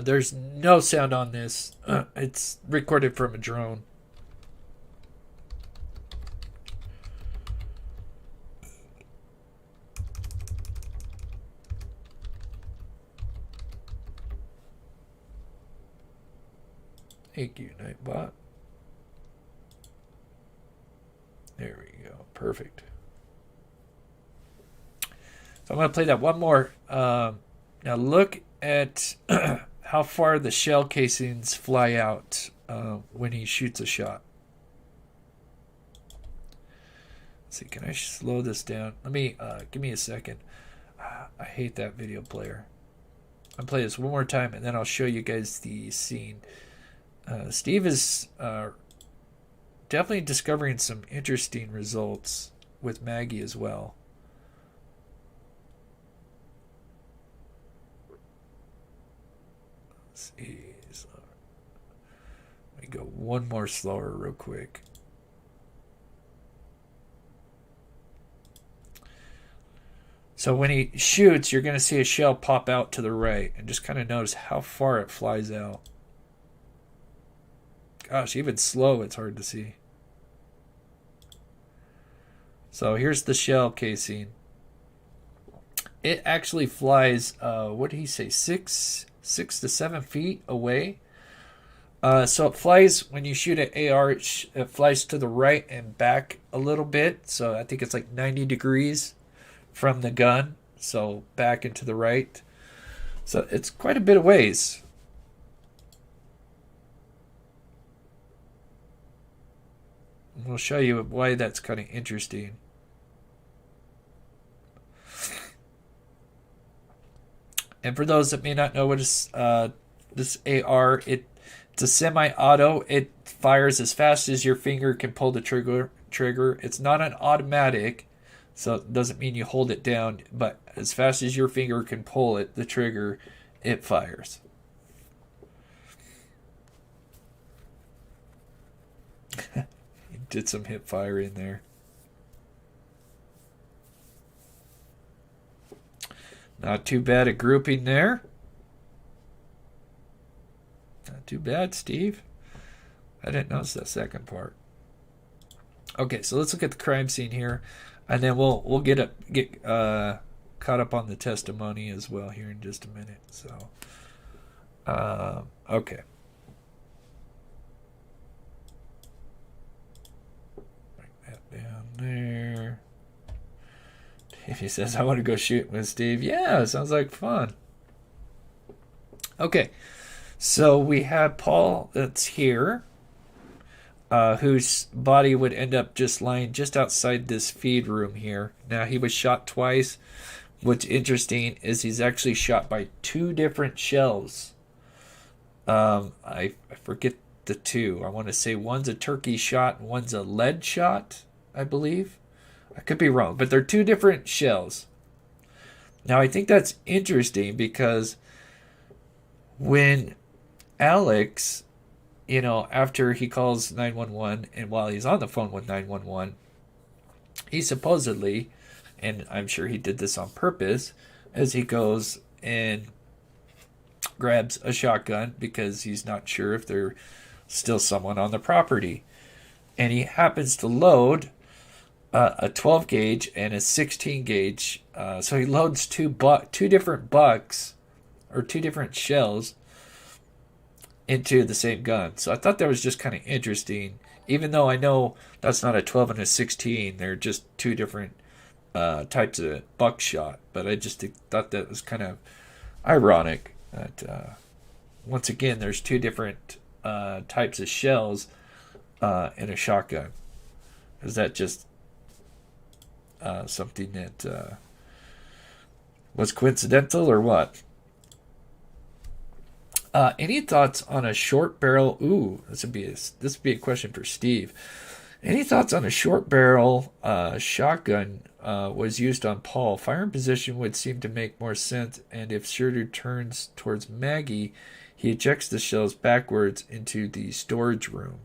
There's no sound on this. It's recorded from a drone. Thank you, Nightbot. There we go. Perfect. So I'm going to play that one more. Now look at how far the shell casings fly out when he shoots a shot. Let's see, can I slow this down? Let me, give me a second. I hate that video player. I'll play this one more time and then I'll show you guys the scene. Steve is definitely discovering some interesting results with Maggie as well. Let's see. Let me go one more slower real quick. So when he shoots, you're going to see a shell pop out to the right and just kind of notice how far it flies out. Gosh, even slow, it's hard to see. So here's the shell casing. It actually flies, what did he say, 6 to 7 feet away. So it flies, when you shoot at AR, it flies to the right and back a little bit. So I think it's like 90 degrees from the gun. So back and to the right. So it's quite a bit of ways. We'll show you why that's kind of interesting. And for those that may not know what is this AR, it's a semi-auto. It fires as fast as your finger can pull the trigger. It's not an automatic, so it doesn't mean you hold it down, but as fast as your finger can pull it, the trigger, it fires. Did some hip fire in there. Not too bad a grouping there. Not too bad, Steve. I didn't notice that second part. Okay, so let's look at the crime scene here, and then we'll get caught up on the testimony as well here in just a minute. So, okay. Bring that down there. He says, I want to go shoot with Steve. Yeah, sounds like fun. Okay, so we have Paul that's here, whose body would end up just lying just outside this feed room here. Now, he was shot twice. What's interesting is he's actually shot by 2 different shells. I forget the 2. I want to say one's a turkey shot and one's a lead shot, I believe. I could be wrong, but they're 2 different shells. Now, I think that's interesting because when Alex, after he calls 911 and while he's on the phone with 911, he supposedly, and I'm sure he did this on purpose, as he goes and grabs a shotgun because he's not sure if there's still someone on the property. And he happens to load a 12 gauge and a 16 gauge. So he loads two different bucks or 2 different shells into the same gun. So I thought that was just kind of interesting. Even though I know that's not a 12 and a 16, they're just 2 different types of buckshot. But I just thought that was kind of ironic that once again there's 2 different types of shells in a shotgun. Is that just something that was coincidental or what? Any thoughts on a short barrel? Ooh, this would be a question for Steve. Any thoughts on a short barrel shotgun was used on Paul? Fire in position would seem to make more sense, and if Schroeder turns towards Maggie, he ejects the shells backwards into the storage room.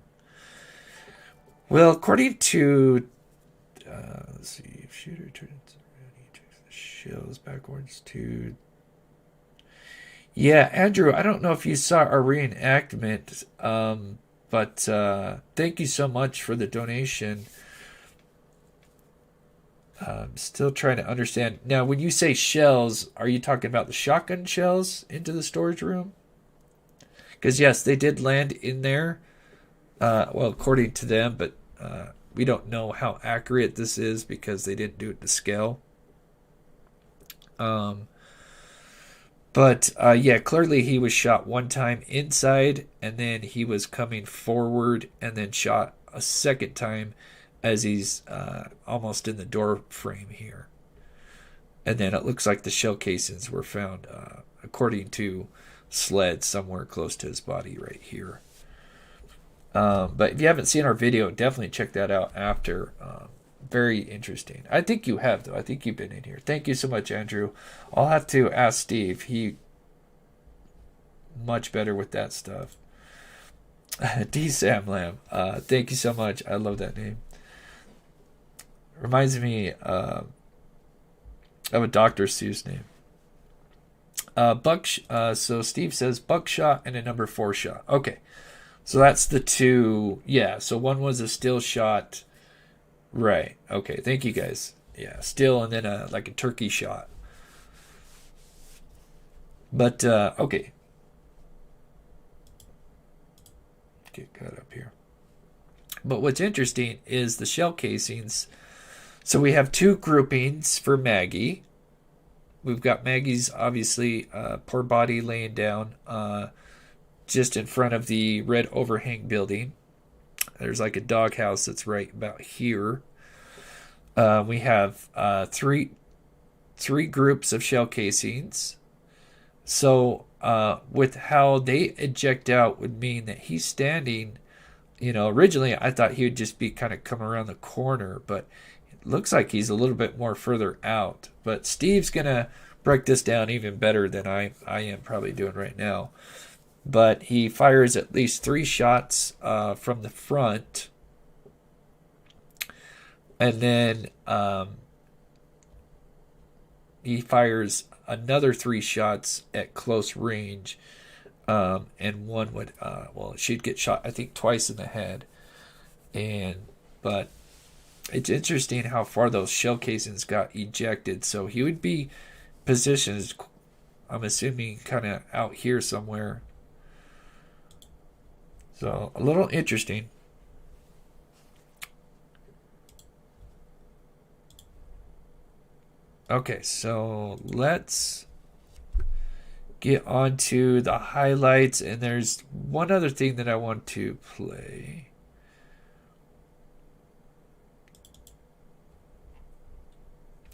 Well, according to let's see, if Schroeder turns around, he ejects the shells backwards to. Yeah, Andrew, I don't know if you saw our reenactment, but thank you so much for the donation. I'm still trying to understand. Now, when you say shells, are you talking about the shotgun shells into the storage room? Because, yes, they did land in there, well, according to them, but we don't know how accurate this is because they didn't do it to scale. But, yeah, clearly he was shot one time inside, and then he was coming forward and then shot a second time as he's almost in the door frame here. And then it looks like the shell casings were found, according to sled, somewhere close to his body right here. But if you haven't seen our video, definitely check that out after. Very interesting. I think you have, though. I think you've been in here. Thank you so much, Andrew. I'll have to ask Steve. He much better with that stuff. D. Sam Lamb. Thank you so much. I love that name. Reminds me of a Dr. Seuss name. So Steve says buckshot and a number 4 shot. Okay. So that's the 2. Yeah. So one was a still shot. Right. Okay. Thank you guys. Yeah. Still and then like a turkey shot. But okay. Get caught up here. But what's interesting is the shell casings. So we have 2 groupings for Maggie. We've got Maggie's obviously poor body laying down just in front of the red overhang building. There's like a doghouse that's right about here. We have three groups of shell casings. So with how they eject out would mean that he's standing, originally I thought he would just be kind of come around the corner, but it looks like he's a little bit more further out. But Steve's going to break this down even better than I am probably doing right now. But he fires at least 3 shots from the front. And then he fires another 3 shots at close range. And one would, she'd get shot, I think, twice in the head. But it's interesting how far those shell casings got ejected. So he would be positioned, I'm assuming, kind of out here somewhere. So a little interesting. Okay, so let's get on to the highlights. And there's one other thing that I want to play.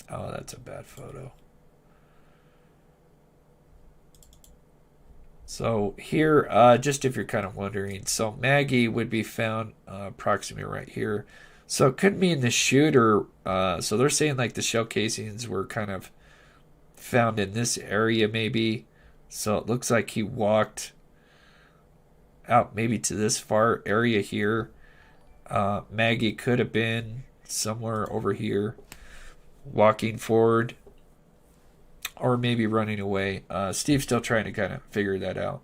Oh, that's a bad photo. So here, just if you're kind of wondering, so Maggie would be found approximately right here. So it could mean the shooter, so they're saying like the shell casings were kind of found in this area maybe. So it looks like he walked out maybe to this far area here. Maggie could have been somewhere over here, walking forward, or maybe running away. Steve's still trying to kind of figure that out.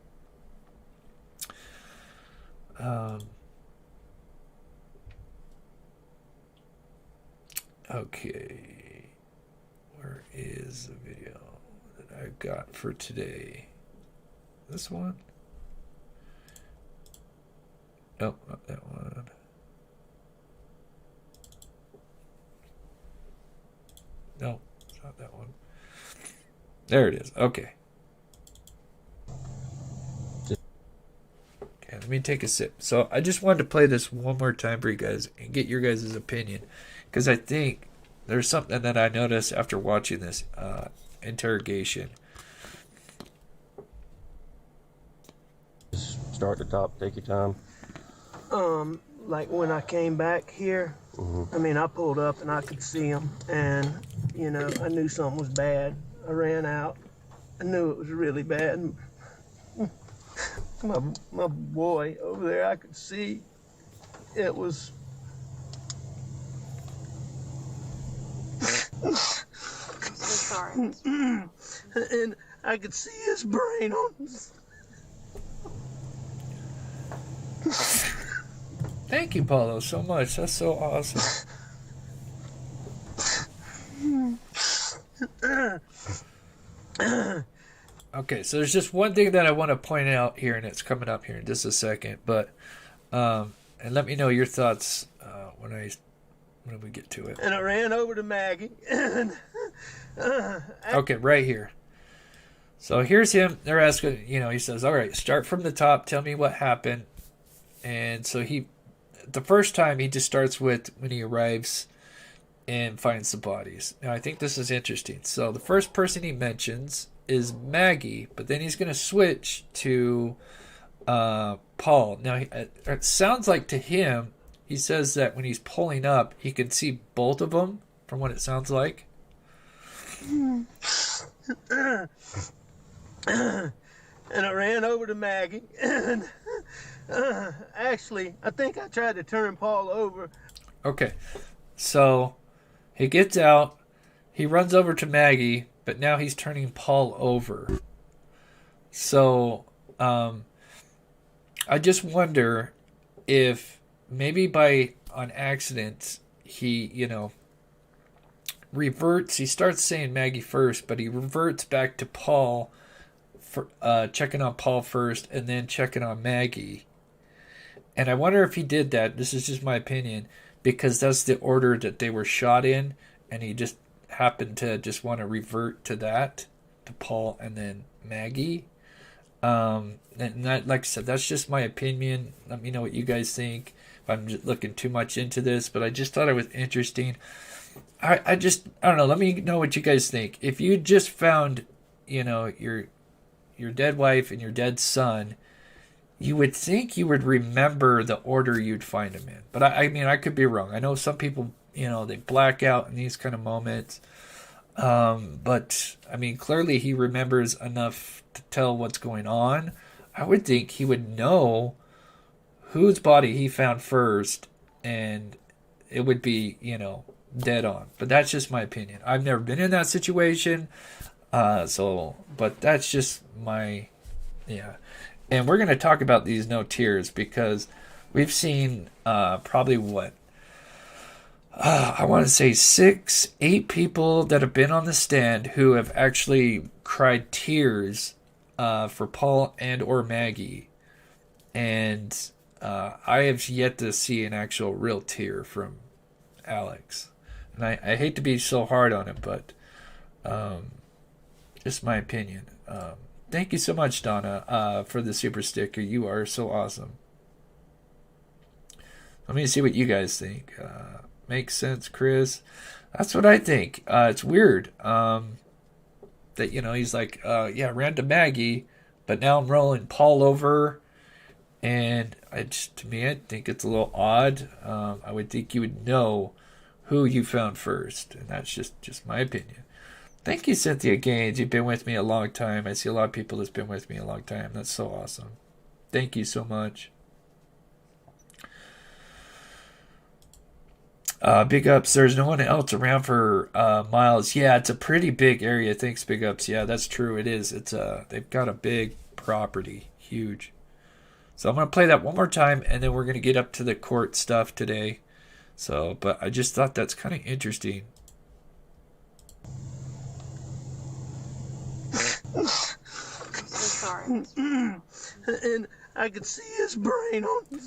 Okay, where is the video that I've got for today? This one? Nope, not that one. No, it's not that one. There it is. Okay. Okay, let me take a sip. So I just wanted to play this one more time for you guys and get your guys' opinion, because I think there's something that I noticed after watching this interrogation. Just start at the top, take your time. Like when I came back here, I mean, I pulled up and I could see him, and you know, I knew something was bad. I ran out. I knew it was really bad. My boy over there, I could see it was. I'm sorry. And I could see his brain on. Thank you, Paulo, so much. That's so awesome. Okay, so there's just one thing that I want to point out here, and it's coming up here in just a second. But and let me know your thoughts when we get to it. And I ran over to Maggie. And, Okay, right here. So here's him. They're asking, he says, all right, start from the top. Tell me what happened. And so the first time he just starts with when he arrives and finds the bodies. Now, I think this is interesting. So the first person he mentions is Maggie, but then he's going to switch to Paul. Now, it sounds like to him, he says that when he's pulling up, he can see both of them, from what it sounds like. and I ran over to Maggie. And actually, I think I tried to turn Paul over. Okay, so he gets out, he runs over to Maggie, but now he's turning Paul over. So I just wonder if maybe on accident he reverts. He starts saying Maggie first, but he reverts back to Paul, for checking on Paul first and then checking on Maggie. And I wonder if he did that, this is just my opinion, because that's the order that they were shot in, and he just happened to just want to revert to that, to Paul and then Maggie. And that, like I said, that's just my opinion. Let me know what you guys think, if I'm just looking too much into this, but I just thought it was interesting. I don't know, let me know what you guys think. If you just found, your dead wife and your dead son, you would think you would remember the order you'd find them in. But I mean, I could be wrong. I know some people, they black out in these kind of moments. But, I mean, clearly he remembers enough to tell what's going on. I would think he would know whose body he found first and it would be, dead on. But that's just my opinion. I've never been in that situation. But that's just my, yeah. And we're going to talk about these no tears because we've seen probably what? I want to say 6, 8 people that have been on the stand who have actually cried tears for Paul and or Maggie. And I have yet to see an actual real tear from Alex. And I hate to be so hard on him, but just my opinion. Thank you so much, Donna, for the super sticker. You are so awesome. Let me see what you guys think. Makes sense, Chris. That's what I think. It's weird that, he's like, yeah, ran to Maggie, but now I'm rolling Paul over. And to me, I think it's a little odd. I would think you would know who you found first. And that's just my opinion. Thank you, Cynthia Gaines. You've been with me a long time. I see a lot of people that's been with me a long time. That's so awesome. Thank you so much. Big ups. There's no one else around for Miles. Yeah, it's a pretty big area. Thanks, big ups. Yeah, that's true. It is. It's they've got a big property, huge. So I'm gonna play that one more time, and then we're gonna get up to the court stuff today. So, but I just thought that's kind of interesting. I'm sorry. And I could see his brain on.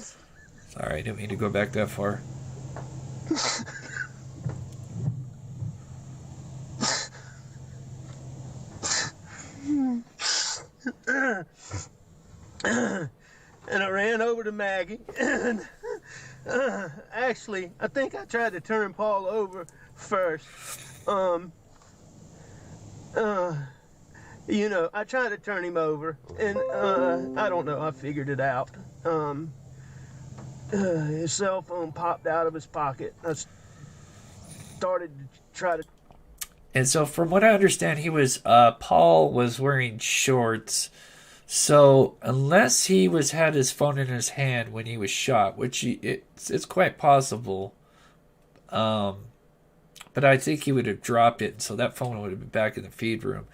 Sorry, I didn't mean to go back that far. And I ran over to Maggie, and actually, I think I tried to turn Paul over first. I tried to turn him over, and I don't know, I figured it out. His cell phone popped out of his pocket. I started to try to... And so from what I understand, Paul was wearing shorts. So unless he had his phone in his hand when he was shot, which it's quite possible. But I think he would have dropped it. So that phone would have been back in the feed room.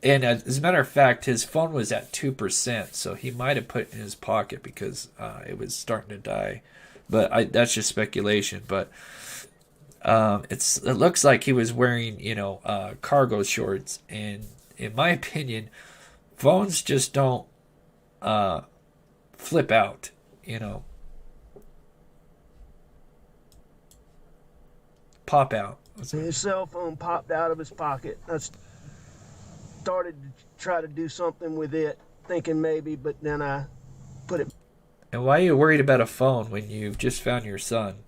And as a matter of fact, his phone was at 2%, so he might have put it in his pocket because it was starting to die. But that's just speculation. But it looks like he was wearing, cargo shorts. And in my opinion, phones just don't flip out, pop out. His cell phone popped out of his pocket. I started to try to do something with it, thinking maybe, but then I put it... And why are you worried about a phone when you've just found your son?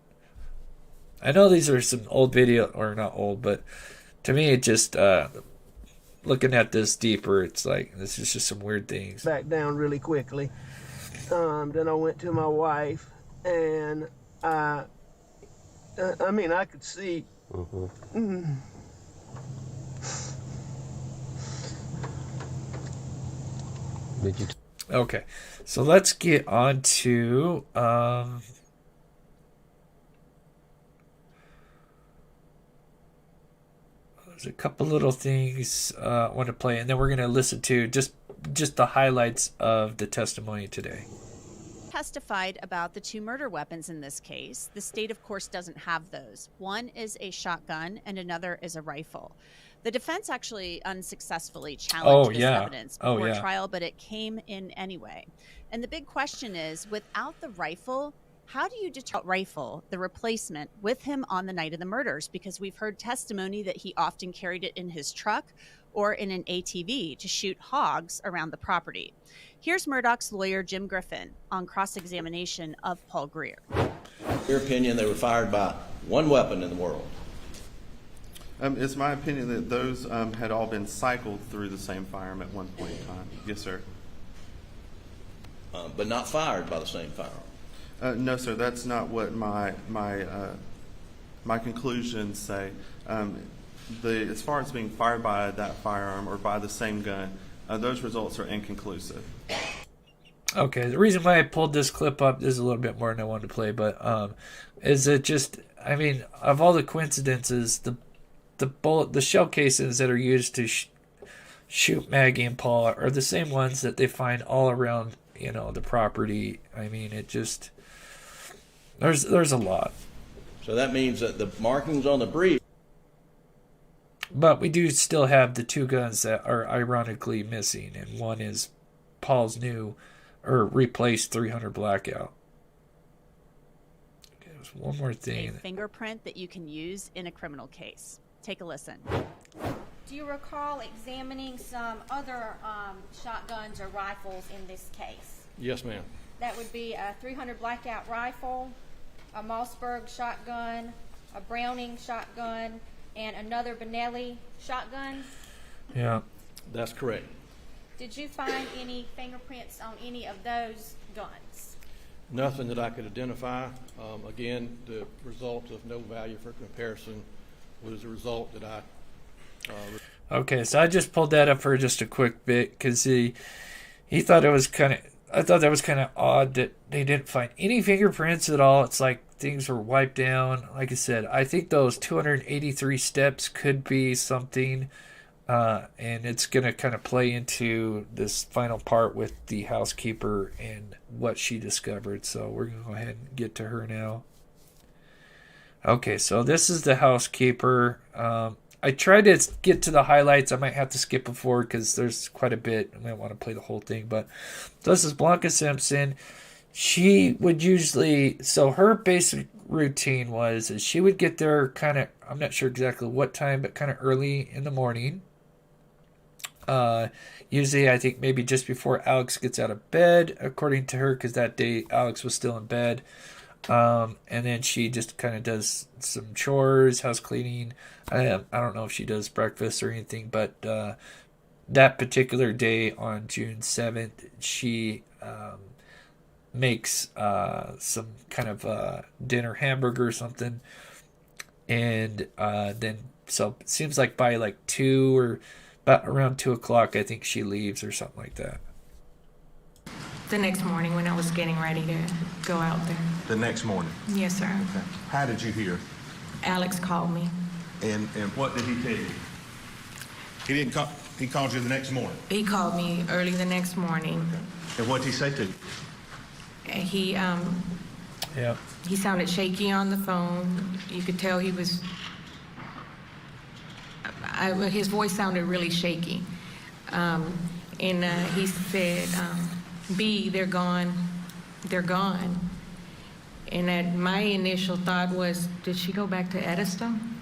I know these are some old video, or not old, but to me it just, looking at this deeper, it's like, this is just some weird things. Back down really quickly. Then I went to my wife, and I could see... Okay, so let's get on to there's a couple little things I want to play, and then we're going to listen to just the highlights of the testimony today. Testified about the 2 murder weapons in this case. The state, of course, doesn't have those. One is a shotgun and another is a rifle. The defense actually unsuccessfully challenged this evidence before trial, but it came in anyway. And the big question is, without the rifle, how do you rifle the replacement with him on the night of the murders? Because we've heard testimony that he often carried it in his truck or in an ATV to shoot hogs around the property. Here's Murdaugh's lawyer, Jim Griffin, on cross-examination of Paul Greer. In your opinion, they were fired by one weapon in the world? It's my opinion that those had all been cycled through the same firearm at one point in time. Yes, sir. But not fired by the same firearm? No, sir. That's not what my conclusions say. As far as being fired by that firearm or by the same gun, those results are inconclusive. Okay, the reason why I pulled this clip up, this is a little bit more than I wanted to play, but is it just, I mean, of all the coincidences, the shell casings that are used to shoot Maggie and Paul are the same ones that they find all around, the property. I mean, it just, there's a lot. So that means that the markings on the breech. But we do still have the 2 guns that are ironically missing, and one is Paul's new or replaced 300 Blackout. Okay, there's one more thing. A fingerprint that you can use in a criminal case. Take a listen. Do you recall examining some other shotguns or rifles in this case? Yes, ma'am. That would be a 300 Blackout rifle, a Mossberg shotgun, a Browning shotgun, and another Benelli shotgun. Yeah. That's correct. Did you find any fingerprints on any of those guns? Nothing that I could identify. Again, the result of no value for comparison was a result that I... Okay, so I just pulled that up for just a quick bit because he thought it was kind of... I thought that was kind of odd that they didn't find any fingerprints at all. It's like things were wiped down. Like I said, I think those 283 steps could be something, and it's going to kind of play into this final part with the housekeeper and what she discovered. So we're going to go ahead and get to her now. Okay, so this is the housekeeper. I tried to get to the highlights. I might have to skip forward because there's quite a bit. I might want to play the whole thing. But this is Blanca Simpson. She would usually... So her basic routine was is she would get there kind of... I'm not sure exactly what time, but kind of early in the morning. Usually, I think maybe just before Alex gets out of bed, according to her, because that day Alex was still in bed. And then she just kind of does some chores, house cleaning. I don't know if she does breakfast or anything, but that particular day on June 7th, she makes some kind of dinner hamburger or something. And then, so it seems like by like 2 or about around 2 o'clock, I think she leaves or something like that. The next morning when I was getting ready to go out there. The next morning? Yes, sir. Okay. How did you hear? Alex called me. And what did he tell you? He didn't call, he called you the next morning? He called me early the next morning. Okay. And what did he say to you? He sounded shaky on the phone. You could tell he was, his voice sounded really shaky. And he said, B, they're gone. They're gone. And my initial thought was, did she go back to Edison?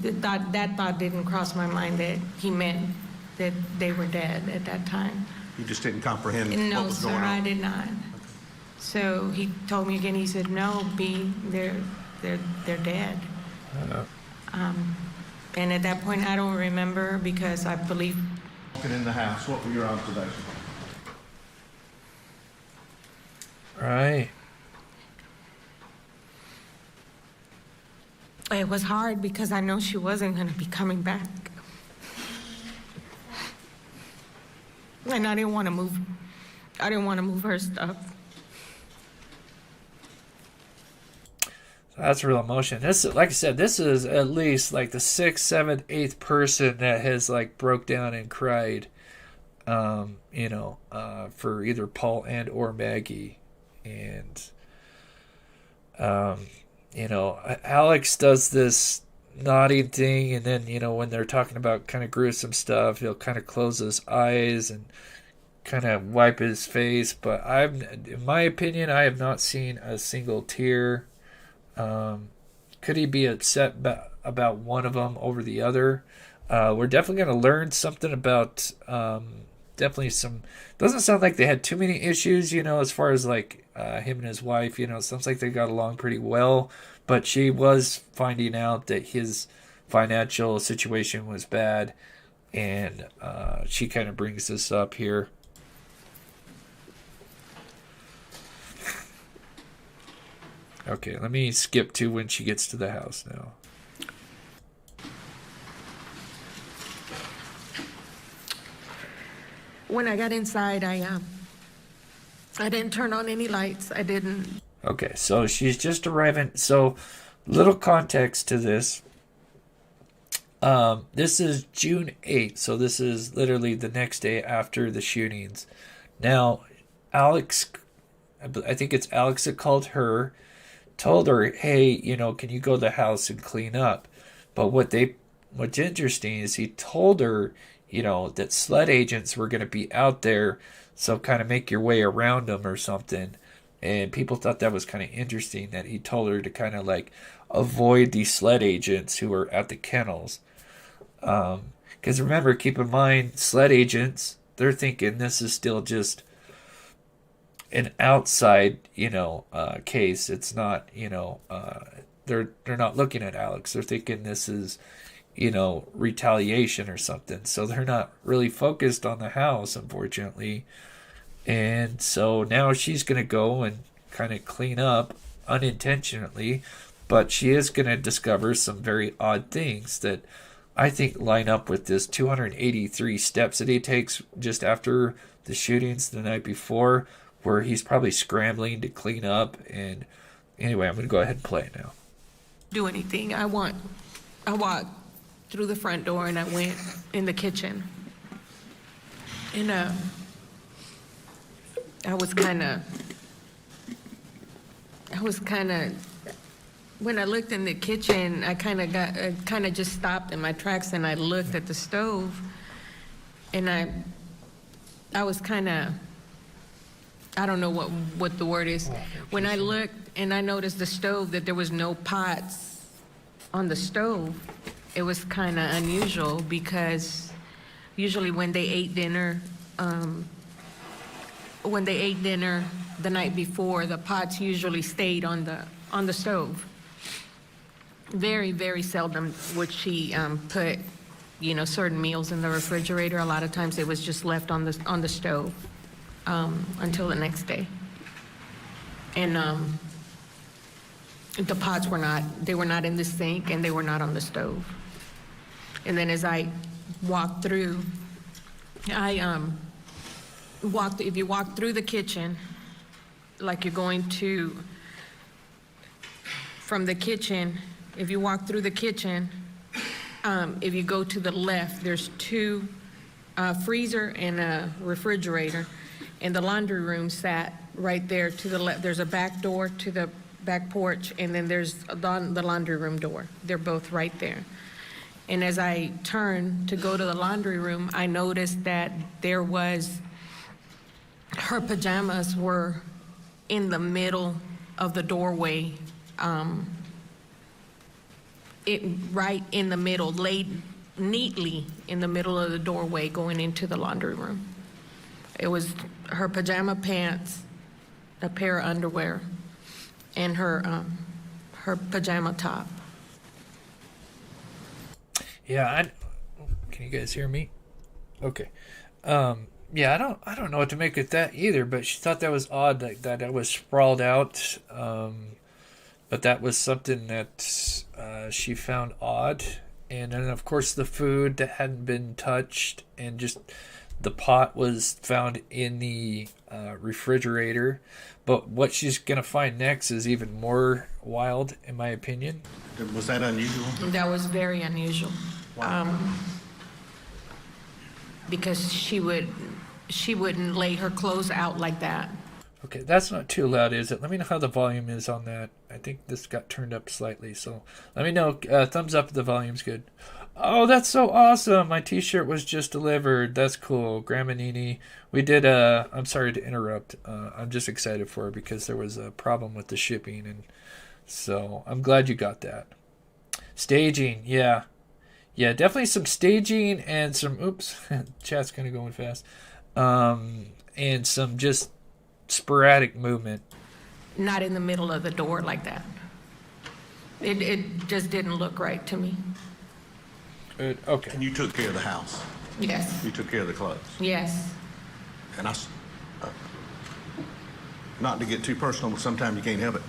That thought didn't cross my mind that he meant that they were dead at that time. You just didn't comprehend No, what was sir, going on? I did not. Okay. So he told me again, he said, no, B, they're dead. And at that point, I don't remember because I believe... Walking in the house, what were your observations? Right. It was hard because I know she wasn't going to be coming back. And I didn't want to move her stuff. That's real emotion. This, like I said, this is at least like the 6th, 7th, 8th person that has like broke down and cried, for either Paul and or Maggie. And, Alex does this nodding thing, and then, when they're talking about kind of gruesome stuff, he'll kind of close his eyes and kind of wipe his face. But in my opinion, I have not seen a single tear. Could he be upset about one of them over the other? We're definitely going to learn something about, doesn't sound like they had too many issues, as far as like, him and his wife, it sounds like they got along pretty well, but she was finding out that his financial situation was bad, and, she kind of brings this up here. Okay, let me skip to when she gets to the house now. when I got inside, I didn't turn on any lights. I didn't. Okay, so she's just arriving. So, little context to this. This is June 8th, so this is literally the next day after the shootings. Now, Alex, I think it's Alex that called her, told her, hey, you know, can you go to the house and clean up? But what's interesting is he told her, you know, that SLED agents were going to be out there, so kind of make your way around them or something. And people thought that was kind of interesting that he told her to kind of like avoid these SLED agents who were at the kennels. Because remember, keep in mind, SLED agents, they're thinking this is still just an outside, you know, case. It's not, you know, they're not looking at Alex. They're thinking this is, you know, retaliation or something. So they're not really focused on the house, unfortunately. And so now she's going to go and kind of clean up unintentionally, but she is going to discover some very odd things that I think line up with this 283 steps that he takes just after the shootings the night before, where he's probably scrambling to clean up. And anyway, I'm going to go ahead and play it now. Do anything. I walked through the front door and I went in the kitchen. And I was kind of, when I looked in the kitchen, I kind of just stopped in my tracks and I looked at the stove, and I was kind of, I don't know what the word is. When I looked and I noticed the stove, that there was no pots on the stove, it was kind of unusual, because usually when they ate dinner the night before, the pots usually stayed on the stove. Very, very seldom would she put, you know, certain meals in the refrigerator. A lot of times it was just left on the stove until the next day. And the pots were not in the sink, and they were not on the stove. And then as I walked through, if you walk through the kitchen, like you're going to, from the kitchen, if you walk through the kitchen, if you go to the left, there's two freezer and a refrigerator, and the laundry room sat right there to the left. There's a back door to the back porch, and then there's the laundry room door. They're both right there. And as I turned to go to the laundry room, I noticed that her pajamas were in the middle of the doorway, right in the middle, laid neatly in the middle of the doorway going into the laundry room. It was her pajama pants, a pair of underwear, and her pajama top. Yeah, can you guys hear me? Okay. Yeah, I don't know what to make of that either, but she thought that was odd that it was sprawled out. But that was something that she found odd. And then, of course, the food that hadn't been touched, and just the pot was found in the refrigerator. But what she's going to find next is even more wild, in my opinion. Was that unusual? That was very unusual. Wow. Because she wouldn't lay her clothes out like that. Okay, that's not too loud, is it? Let me know how the volume is on that. I think this got turned up slightly, so let me know. Thumbs up if the volume's good. Oh, that's so awesome. My t-shirt was just delivered. That's cool. Grandma Nini. We did, I'm sorry to interrupt. I'm just excited for her because there was a problem with the shipping, and so I'm glad you got that. Staging, yeah. Yeah, definitely some staging and some, oops, chat's kind of going fast. And some just sporadic movement. Not in the middle of the door like that. It just didn't look right to me. Okay. And you took care of the house? Yes. You took care of the clothes? Yes. And not to get too personal, but sometimes you can't help it.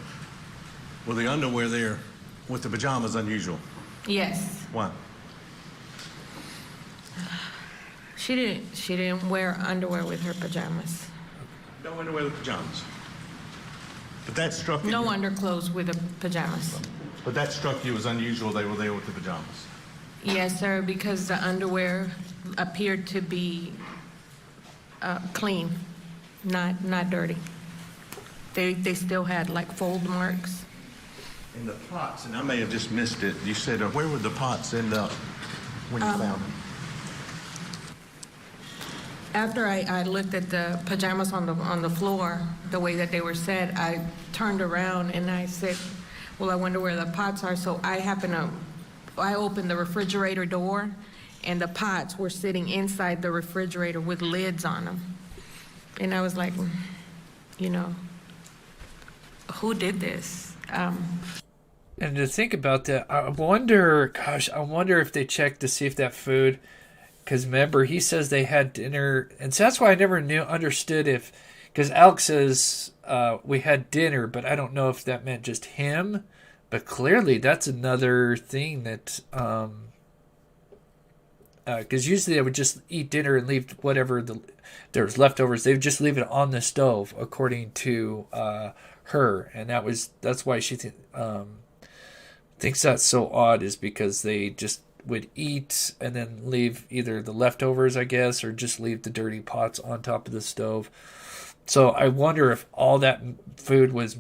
Were the underwear there with the pajamas unusual? Yes. Why? She didn't wear underwear with her pajamas. No underwear with pajamas. But that struck you. No underclothes with the pajamas. But that struck you as unusual. They were there with the pajamas. Yes, sir, because the underwear appeared to be clean, not dirty. They still had like fold marks. And the pots, and I may have just missed it. You said, where would the pots end up when you found them? After I looked at the pajamas on the floor, the way that they were set, I turned around and I said, well, I wonder where the pots are. So I opened the refrigerator door, and the pots were sitting inside the refrigerator with lids on them. And I was like, you know, who did this? And to think about that, I wonder if they checked to see if that food, because remember, he says they had dinner, and so that's why I never understood if, because Alex says we had dinner, but I don't know if that meant just him, but clearly that's another thing that, because usually they would just eat dinner and leave whatever there's leftovers, they would just leave it on the stove, according to her, and that's why she thinks that's so odd, is because they just would eat and then leave either the leftovers, I guess, or just leave the dirty pots on top of the stove. So I wonder if all that food was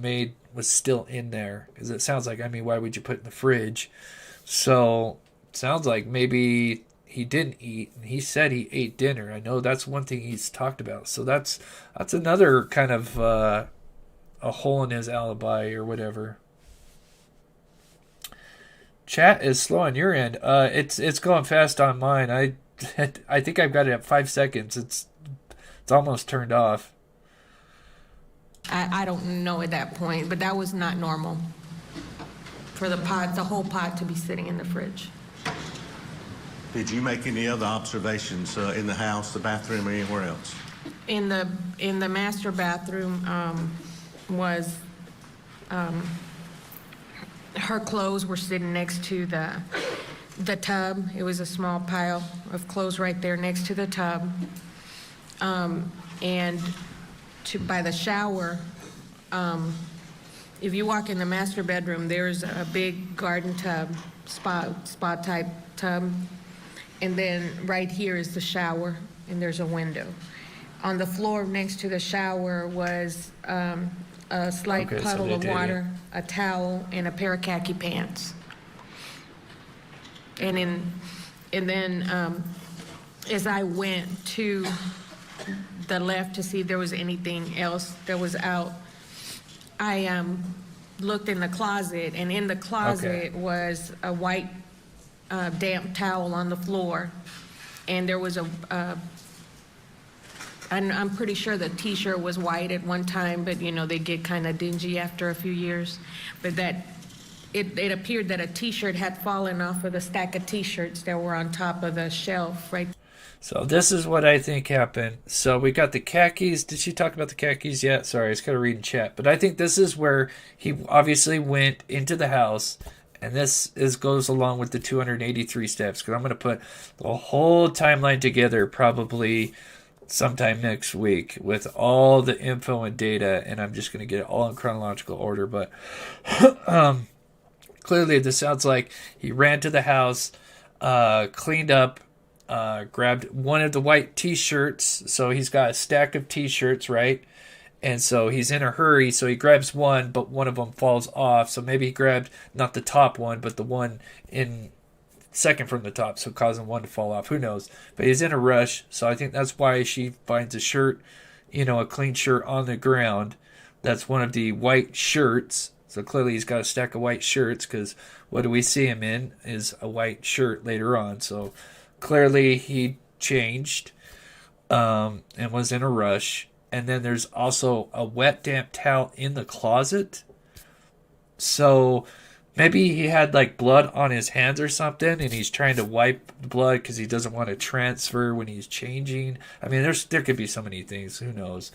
still in there, because it sounds like, I mean, why would you put it in the fridge? So it sounds like maybe he didn't eat, and he said he ate dinner. I know that's one thing he's talked about. So that's another kind of a hole in his alibi or whatever. Chat is slow on your end. It's going fast on mine. I think I've got it at 5 seconds. It's almost turned off. I don't know at that point, but that was not normal for the whole pot to be sitting in the fridge. Did you make any other observations in the house, the bathroom, or anywhere else? In the master bathroom was her clothes were sitting next to the tub. It was a small pile of clothes right there next to the tub. And by the shower, if you walk in the master bedroom, there's a big garden tub, spa type tub. And then right here is the shower, and there's a window. On the floor next to the shower was a slight puddle of water, a towel, and a pair of khaki pants. And then as I went to the left to see if there was anything else that was out, I looked in the closet, and in the closet was a white damp towel on the floor, and there was I'm pretty sure the t-shirt was white at one time, but you know, they get kind of dingy after a few years. But it appeared that a t-shirt had fallen off of the stack of t-shirts that were on top of the shelf, right? So this is what I think happened. So we got the khakis. Did she talk about the khakis yet? Sorry, I was kind of reading chat. But I think this is where he obviously went into the house, and this goes along with the 283 steps, because I'm going to put the whole timeline together probably sometime next week with all the info and data, and I'm just going to get it all in chronological order. But clearly this sounds like he ran to the house, cleaned up, grabbed one of the white t-shirts. So he's got a stack of t-shirts, right? And so he's in a hurry, so he grabs one, but one of them falls off. So maybe he grabbed not the top one, but the one in second from the top, so causing one to fall off. Who knows? But he's in a rush, so I think that's why she finds a shirt, a clean shirt on the ground. That's one of the white shirts. So clearly he's got a stack of white shirts, because what do we see him in is a white shirt later on. So clearly he changed and was in a rush. And then there's also a wet, damp towel in the closet. So maybe he had like blood on his hands or something, and he's trying to wipe the blood because he doesn't want to transfer when he's changing. I mean, there could be so many things. Who knows?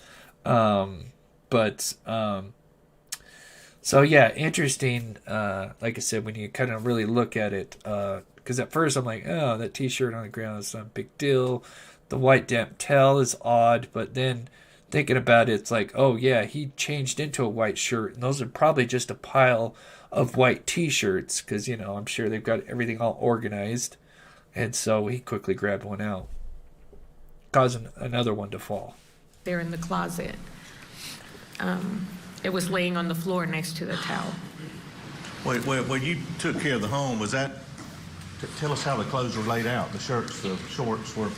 So yeah, interesting. Like I said, when you kind of really look at it, because at first I'm like, oh, that t-shirt on the ground is not a big deal. the white damp towel is odd, but then thinking about it, it's like, oh yeah, he changed into a white shirt, and those are probably just a pile of white t-shirts, because, you know, I'm sure they've got everything all organized, and so he quickly grabbed one out, causing another one to fall. There in the closet. It was laying on the floor next to the towel. Where you took care of the home, was that, tell us how the clothes were laid out, the shirts, the shorts, were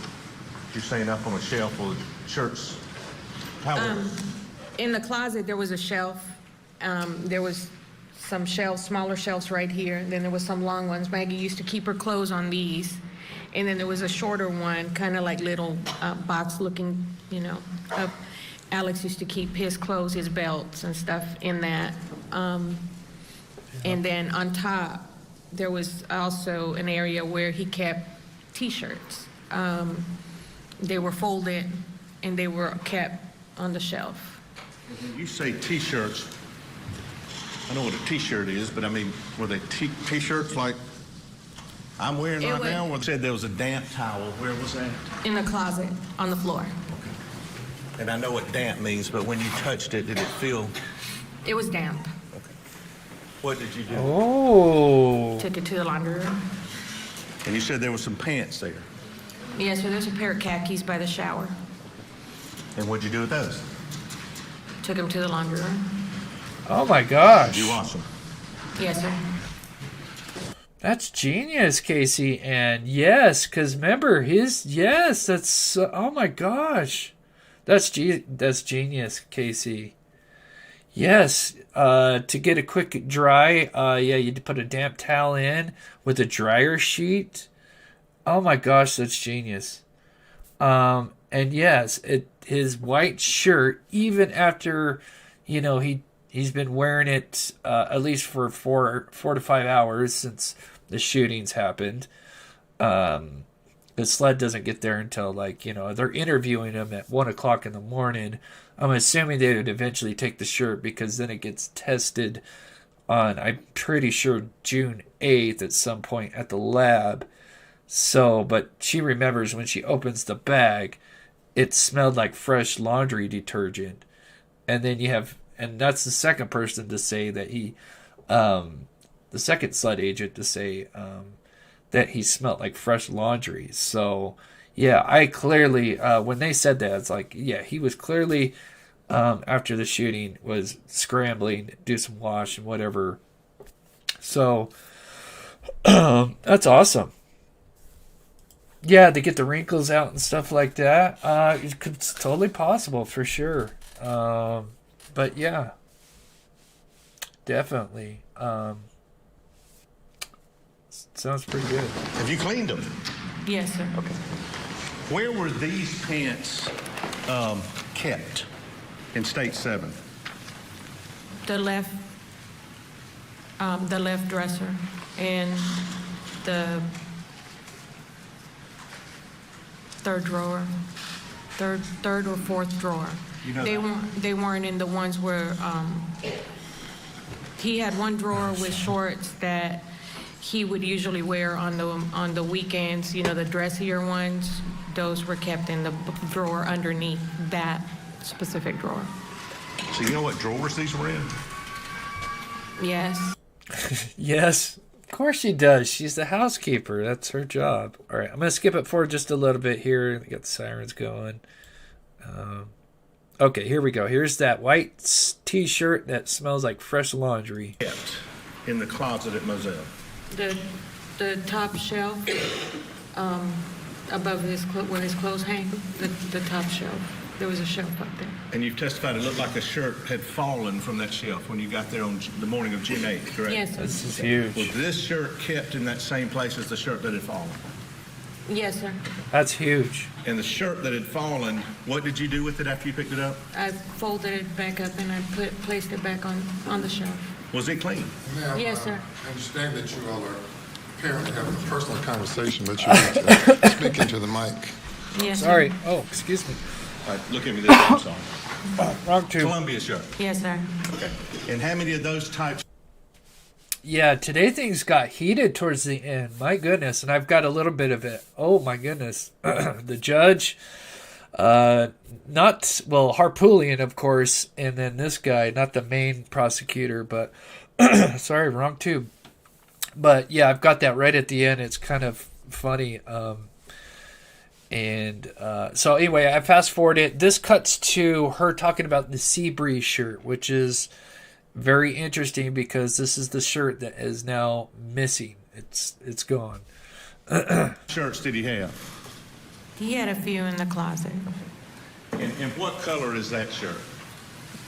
you saying up on a shelf, or the shirts? How In the closet, there was a shelf. There was some shelves, smaller shelves right here. Then there was some long ones. Maggie used to keep her clothes on these. And then there was a shorter one, kind of like little box-looking, you know. Alex used to keep his clothes, his belts and stuff in that. And then on top, there was also an area where he kept T-shirts. They were folded and they were kept on the shelf. When you say T-shirts, I know what a T-shirt is, but I mean, were they T-shirts like I'm wearing right now? Or said there was a damp towel. Where was that? In the closet, on the floor. Okay. And I know what damp means, but when you touched it, did it feel? It was damp. Okay. What did you do? Oh. Took it to the laundry room. And you said there were some pants there. Yeah, so there's a pair of khakis by the shower. And what'd you do with those? Took them to the laundry room. Oh my gosh. Did you wash them? Yes, sir. That's genius, Casey. And yes, because remember that's, oh my gosh. That's genius, Casey. Yes, to get a quick dry, you put a damp towel in with a dryer sheet. Oh my gosh, that's genius. And yes, his white shirt, even after, you know, he's been wearing it at least for 4 to 5 hours since the shootings happened. The sled doesn't get there until, like, you know, they're interviewing him at 1 o'clock in the morning. I'm assuming they would eventually take the shirt because then it gets tested on, I'm pretty sure, June 8th at some point at the lab. So, but she remembers when she opens the bag, it smelled like fresh laundry detergent. And then and that's the second person to say that the second sled agent to say that he smelled like fresh laundry. So, yeah, I clearly, when they said that, it's like, yeah, he was clearly, after the shooting, was scrambling, do some wash and whatever. So, that's awesome. Yeah, to get the wrinkles out and stuff like that, it's totally possible for sure. But yeah, definitely. Sounds pretty good. Have you cleaned them? Yes, sir. Okay. Where were these pants kept in State 7? The left dresser and the third drawer, third or fourth drawer. You know they weren't in the ones where he had one drawer with shorts that he would usually wear on the weekends. You know, the dressier ones. Those were kept in the drawer underneath that specific drawer. So you know what drawers these were in? Yes. Yes. Of course she does. She's the housekeeper. That's her job. All right, I'm going to skip it forward just a little bit here. We got the sirens going. Okay, here we go. Here's that white T-shirt that smells like fresh laundry. Kept in the closet at Moselle. The top shelf above where his clothes hang, the top shelf. There was a shelf up there. And you've testified it looked like a shirt had fallen from that shelf when you got there on the morning of June 8th, correct? Yes, sir. This is huge. Was this shirt kept in that same place as the shirt that had fallen? Yes, sir. That's huge. And the shirt that had fallen, what did you do with it after you picked it up? I folded it back up and I placed it back on the shelf. Was it clean? Ma'am, Yes, sir. I understand that you all are apparently having a personal conversation, but you need to speak into the mic. Yes, Sorry. sir. Oh, excuse me. All right, look at me this time, I'm sorry. Wrong tube. Columbia shirt. Yes, sir. Okay. And how many of those types? Yeah, today things got heated towards the end. My goodness, and I've got a little bit of it. Oh my goodness. The judge, Harpoolian, of course, and then this guy, not the main prosecutor, but sorry, wrong tube. But yeah, I've got that right at the end. It's kind of funny. So anyway, I fast forwarded. This cuts to her talking about the Seabreeze shirt, which is very interesting because this is the shirt that is now missing. It's gone. Shirts did he have? He had a few in the closet. And what color is that shirt?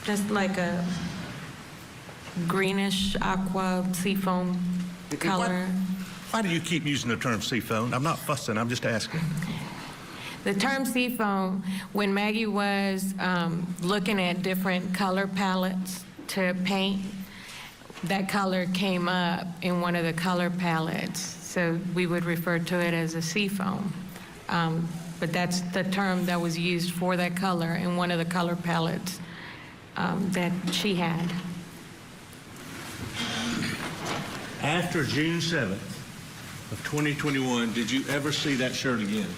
Just like a greenish aqua seafoam color. Why do you keep using the term seafoam? I'm not fussing, I'm just asking. The term seafoam, when Maggie was looking at different color palettes to paint, that color came up in one of the color palettes. So we would refer to it as a seafoam. But that's the term that was used for that color in one of the color palettes that she had. After June 7th of 2021, did you ever see that shirt again?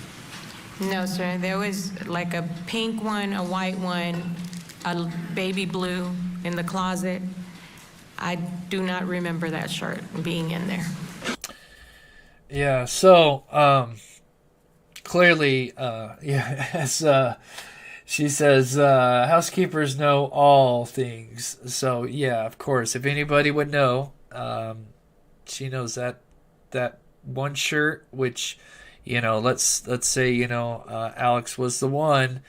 No, sir. There was like a pink one, a white one, a baby blue in the closet. I do not remember that shirt being in there. Yeah, so clearly, as she says, housekeepers know all things. So yeah, of course, if anybody would know, she knows that one shirt, which, let's say, Alex was the one,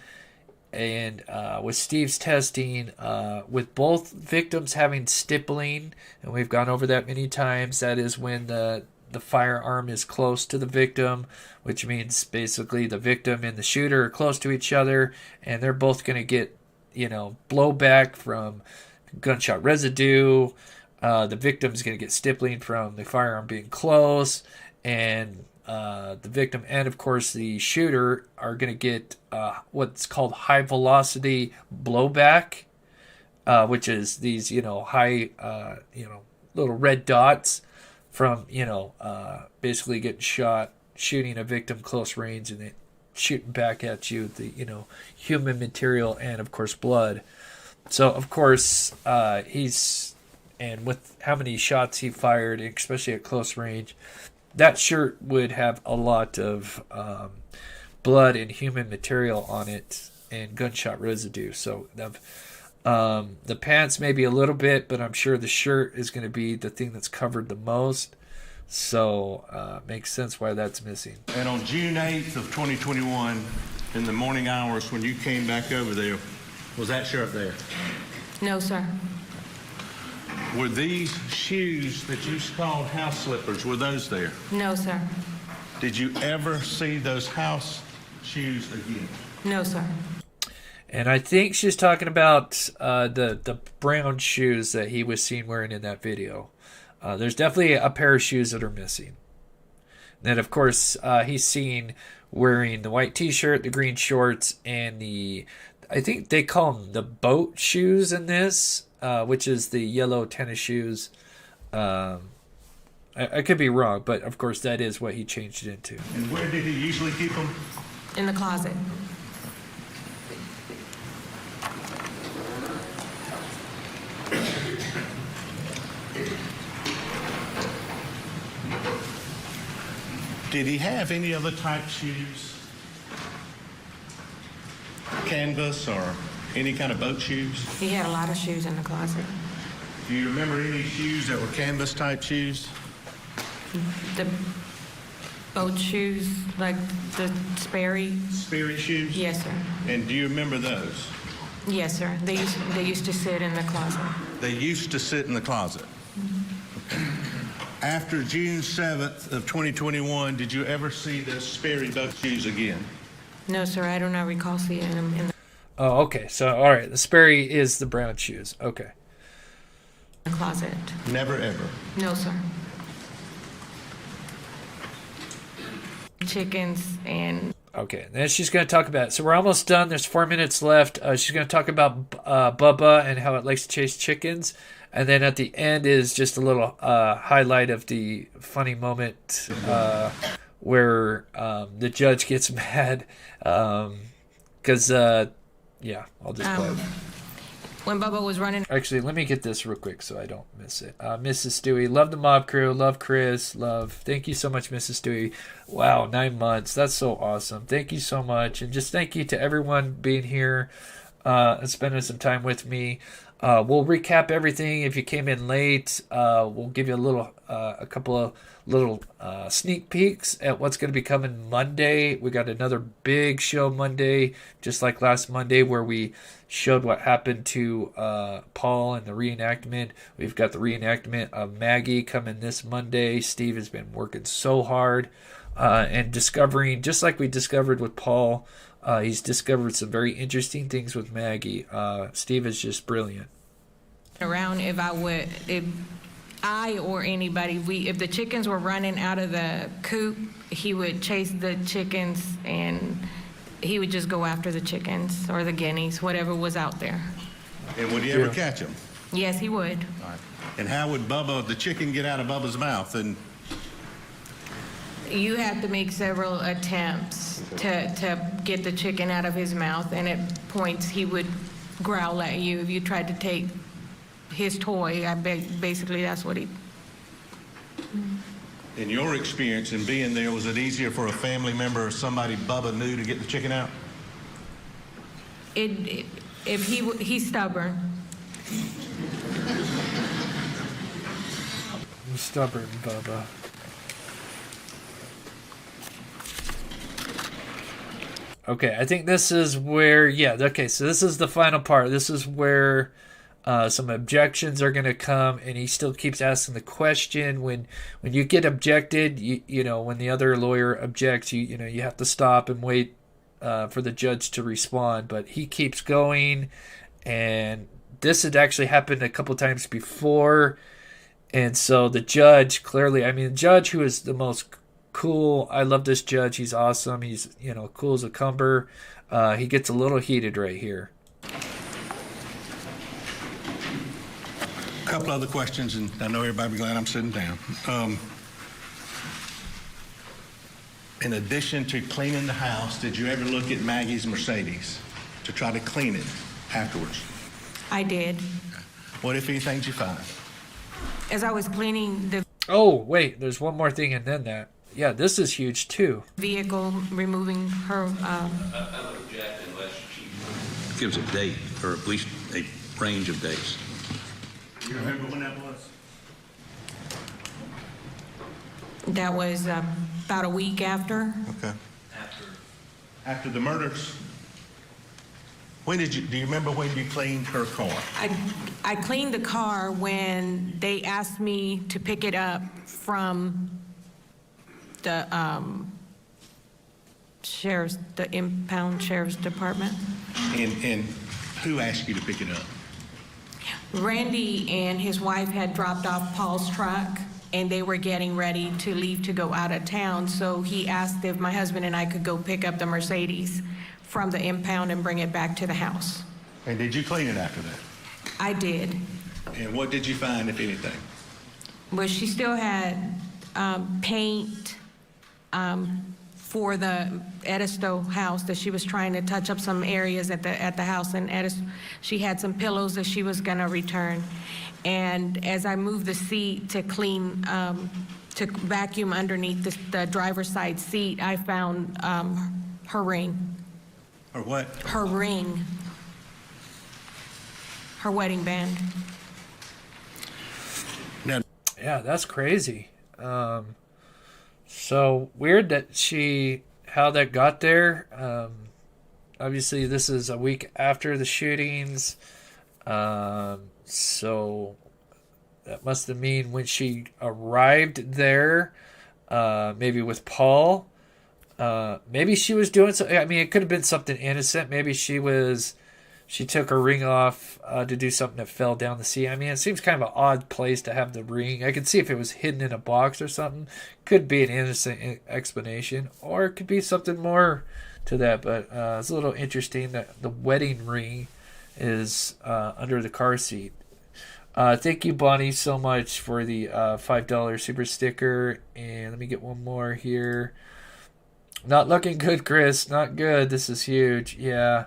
and with Steve's testing, with both victims having stippling, and we've gone over that many times, that is when the firearm is close to the victim, which means basically the victim and the shooter are close to each other, and they're both going to get, blowback from gunshot residue. The victim's going to get stippling from the firearm being close, and the victim and, of course, the shooter are going to get what's called high velocity blowback, which is these, high, little red dots from, basically getting shot, shooting a victim close range, and then shooting back at you, the, human material and, of course, blood. So, of course, and with how many shots he fired, especially at close range, that shirt would have a lot of blood and human material on it and gunshot residue. So the pants maybe a little bit, but I'm sure the shirt is going to be the thing that's covered the most. So makes sense why that's missing. And on June 8th of 2021, in the morning hours when you came back over there, was that shirt there? No, sir. Were these shoes that you called house slippers, were those there? No, sir. Did you ever see those house shoes again? No, sir. And I think she's talking about the brown shoes that he was seen wearing in that video. There's definitely a pair of shoes that are missing. Then, of course, he's seen wearing the white T-shirt, the green shorts, and I think they call them the boat shoes in this, which is the yellow tennis shoes. I could be wrong, but of course that is what he changed it into. And where did he usually keep them? In the closet. Did he have any other type shoes? Canvas or any kind of boat shoes? He had a lot of shoes in the closet. Do you remember any shoes that were canvas type shoes? The boat shoes, like the Sperry. Sperry shoes? Yes, sir. And do you remember those? Yes, sir. They used to sit in the closet. They used to sit in the closet. Okay. After June 7th of 2021, did you ever see the Sperry boat shoes again? No, sir. I do not recall seeing them in the Oh, okay. So, all right. The Sperry is the brown shoes. Okay. closet. Never ever? No, sir. Chickens and... Okay, then she's going to talk about. So we're almost done. There's 4 minutes left. She's going to talk about Bubba and how it likes to chase chickens, and then at the end is just a little highlight of the funny moment where the judge gets mad because yeah, I'll just play it. When Bubba was running. Actually, let me get this real quick so I don't miss it. Mrs. Stewie, love the mob crew, love Chris, love. Thank you so much, Mrs. Stewie. Wow, 9 months. That's so awesome. Thank you so much. And just thank you to everyone being here and spending some time with me. We'll recap everything. If you came in late, we'll give you a couple of little sneak peeks at what's going to be coming Monday. We got another big show Monday, just like last Monday, where we showed what happened to Paul and the reenactment. We've got the reenactment of Maggie coming this Monday. Steve has been working so hard and discovering, just like we discovered with Paul, he's discovered some very interesting things with Maggie. Steve is just brilliant. Around if I or anybody, if the chickens were running out of the coop, he would chase the chickens and he would just go after the chickens or the guineas, whatever was out there. And would he ever catch them? Yes, he would. All right. And how would the chicken get out of Bubba's mouth? And You have to make several attempts to get the chicken out of his mouth, and at points he would growl at you if you tried to take his toy. Basically, that's what he. in your experience in being there, was it easier for a family member or somebody Bubba knew to get the chicken out? If he's stubborn. I'm stubborn, Bubba. Okay, I think this is where, okay, so this is the final part. This is where some objections are going to come, and he still keeps asking the question. When you get objected, you know, when the other lawyer objects, you know, you have to stop and wait for the judge to respond. But he keeps going, and this had actually happened a couple times before. And so the judge, clearly, I mean, the judge who is the most cool, I love this judge, he's awesome, he's, you know, cool as a cucumber, he gets a little heated right here. A couple other questions, and I know everybody will be glad I'm sitting down. In addition to cleaning the house, did you ever look at Maggie's Mercedes to try to clean it afterwards? I did. What, if anything, did you find? As I was cleaning the Oh, wait, there's one more thing and then that. Yeah, this is huge too. vehicle, removing her. I would object unless she gives a date, or at least a range of dates. You remember when that was? That was about a week after. Okay. After the murders? Do you remember when you cleaned her car? I cleaned the car when they asked me to pick it up from the impound sheriff's department. And who asked you to pick it up? Randy and his wife had dropped off Paul's truck, and they were getting ready to leave to go out of town. So he asked if my husband and I could go pick up the Mercedes from the impound and bring it back to the house. And did you clean it after that? I did. And what did you find, if anything? Well, she still had paint for the Edisto house that she was trying to touch up some areas at the house, and she had some pillows that she was gonna return. And as I moved the seat to clean, to vacuum underneath the driver's side seat, I found her ring. Or what? Her ring. Her wedding band. Now, yeah, that's crazy. So weird that how that got there. Obviously, this is a week after the shootings. So that must have mean when she arrived there, maybe with Paul. Maybe she was doing something. I mean, it could have been something innocent. Maybe she was she took her ring off to do something that fell down the sea. I mean, it seems kind of an odd place to have the ring. I could see if it was hidden in a box or something. Could be an innocent explanation, or it could be something more to that. But it's a little interesting that the wedding ring is under the car seat. Thank you, Bonnie, so much for the $5 super sticker. And let me get one more here. Not looking good, Chris. Not good. This is huge. Yeah.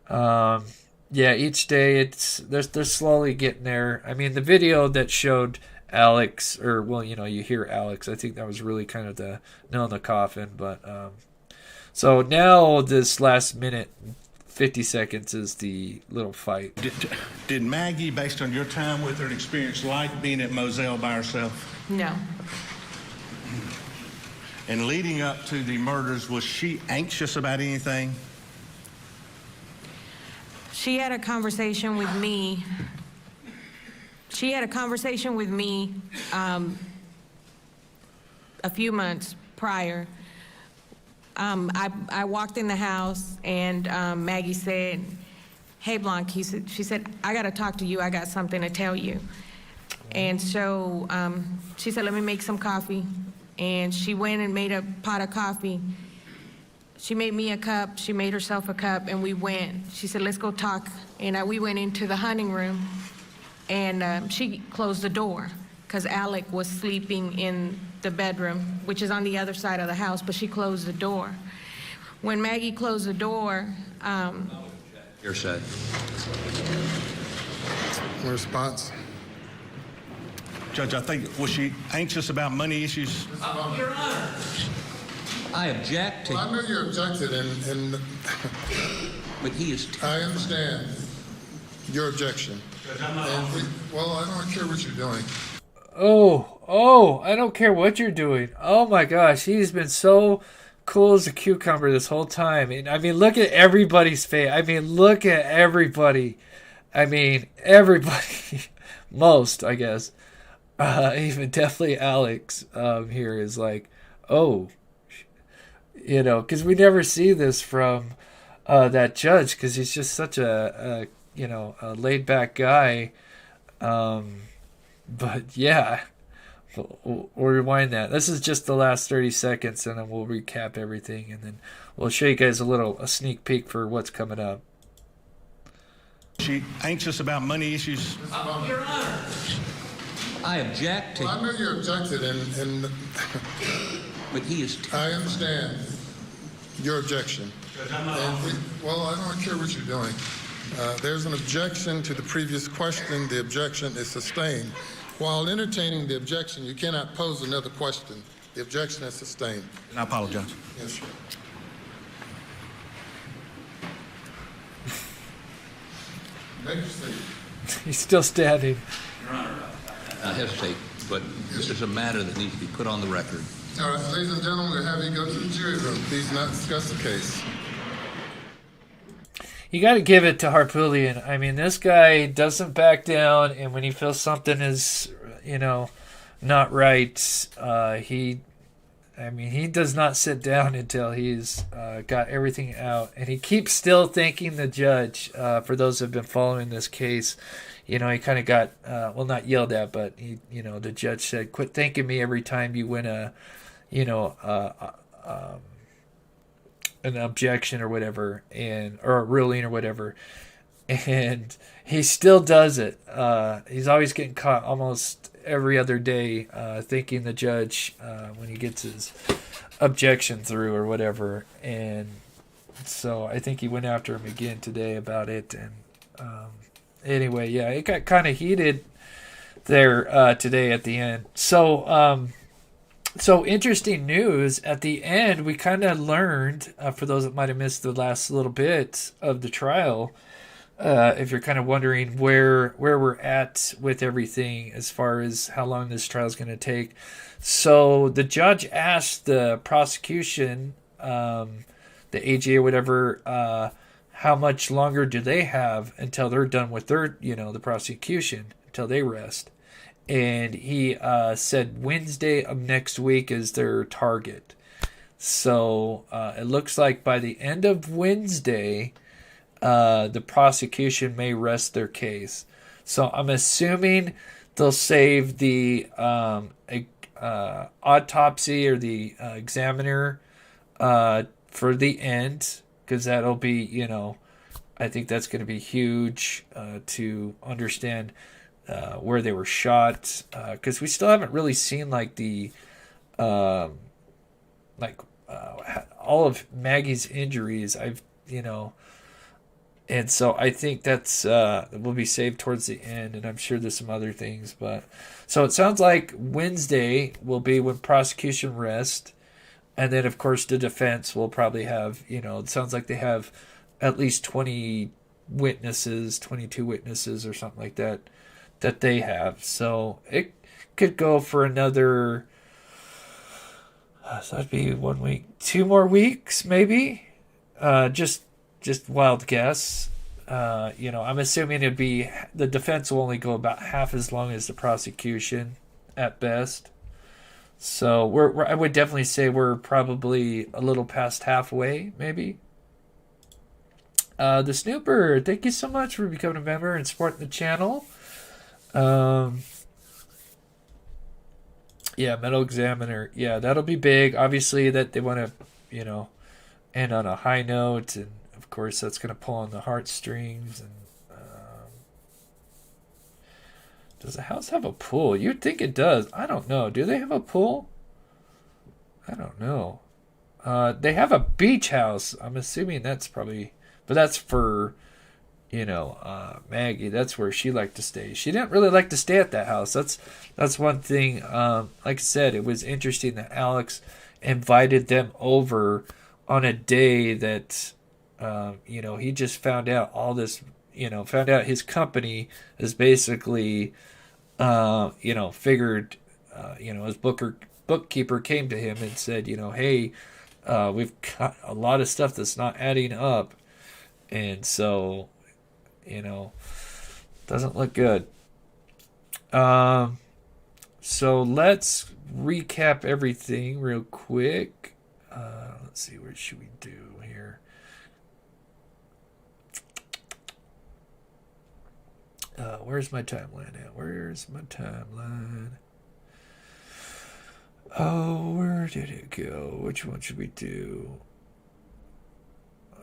Yeah, each day they're slowly getting there. I mean, the video that showed Alex, or well, you hear Alex. I think that was really kind of the nail in the coffin. But so now this last minute, 50 seconds is the little fight. Did Maggie, based on your time with her and experience, like being at Moselle by herself? No. And leading up to the murders, was she anxious about anything? She had a conversation with me. A few months prior. I walked in the house and Maggie said, "Hey, Blanc," she said, "I got to talk to you. I got something to tell you." And so she said, "Let me make some coffee." And she went and made a pot of coffee. She made me a cup. She made herself a cup, and we went. She said, "Let's go talk." And we went into the hunting room, and she closed the door because Alec was sleeping in the bedroom, which is on the other side of the house, but she closed the door. When Maggie closed the door, Your side. Response? Judge, I think, was she anxious about money issues? Your Honor, I object to... Well, I know you objected, and But he is... I understand your objection. Well, I don't care what you're doing. Oh, I don't care what you're doing. Oh my gosh, he's been so cool as a cucumber this whole time. And I mean, look at everybody's face. I mean, look at everybody. I mean, everybody. Most, I guess. Even definitely Alex here is like, oh, because we never see this from that judge, because he's just such a laid back guy. But yeah, we'll rewind that. This is just the last 30 seconds, and then we'll recap everything, and then we'll show you guys a sneak peek for what's coming up. She anxious about money issues? Your Honor, I object to... Well, I know you objected, and But he is... I understand your objection. Well, I don't care what you're doing. There's an objection to the previous question. The objection is sustained. While entertaining the objection, you cannot pose another question. The objection is sustained. And I apologize. Yes, sir. Make your statement. He's still standing. Your Honor, I hesitate, but this is a matter that needs to be put on the record. All right, ladies and gentlemen, we'll have you go to the jury room. Please not discuss the case. You got to give it to Harpootlian. I mean, this guy doesn't back down, and when he feels something is, not right, he does not sit down until he's got everything out, and he keeps still thanking the judge. For those who have been following this case, he kind of got not yelled at, but the judge said, "Quit thanking me every time you win an objection or whatever, or a ruling or whatever," and he still does it. He's always getting caught almost every other day, thanking the judge when he gets his objection through or whatever. And so I think he went after him again today about it. And anyway, yeah, it got kind of heated there today at the end. So interesting news at the end. We kind of learned, for those that might have missed the last little bit of the trial, if you're kind of wondering where we're at with everything as far as how long this trial is going to take. So the judge asked the prosecution, the AG or whatever, how much longer do they have until they're done with their, the prosecution, until they rest. And he said Wednesday of next week is their target. So it looks like by the end of Wednesday, the prosecution may rest their case. So I'm assuming they'll save the autopsy or the examiner for the end, because that'll be, I think that's going to be huge to understand where they were shot, because we still haven't really seen like the all of Maggie's injuries. And so I think that's will be saved towards the end, and I'm sure there's some other things. But so it sounds like Wednesday will be when prosecution rests, and then of course the defense will probably have, it sounds like they have at least 22 witnesses or something like that they have. So it could go for another, so that'd be 1 week, 2 more weeks maybe. Just wild guess. I'm assuming it'd be, the defense will only go about half as long as the prosecution at best. So I would definitely say we're probably a little past halfway, maybe. The Snooper, thank you so much for becoming a member and supporting the channel. Metal Examiner. Yeah, that'll be big. Obviously, that they want to, end on a high note, and of course, that's going to pull on the heartstrings. And does the house have a pool? You'd think it does. I don't know. Do they have a pool? I don't know. They have a beach house. I'm assuming that's probably, but that's for, Maggie. That's where she liked to stay. She didn't really like to stay at that house. That's one thing. Like I said, it was interesting that Alex invited them over on a day that, he just found out all this, found out his company is basically, figured, his bookkeeper came to him and said, hey, we've got a lot of stuff that's not adding up. And so, doesn't look good. So let's recap everything real quick. Let's see, what should we do here? Where's my timeline at? Where's my timeline? Oh, where did it go? Which one should we do?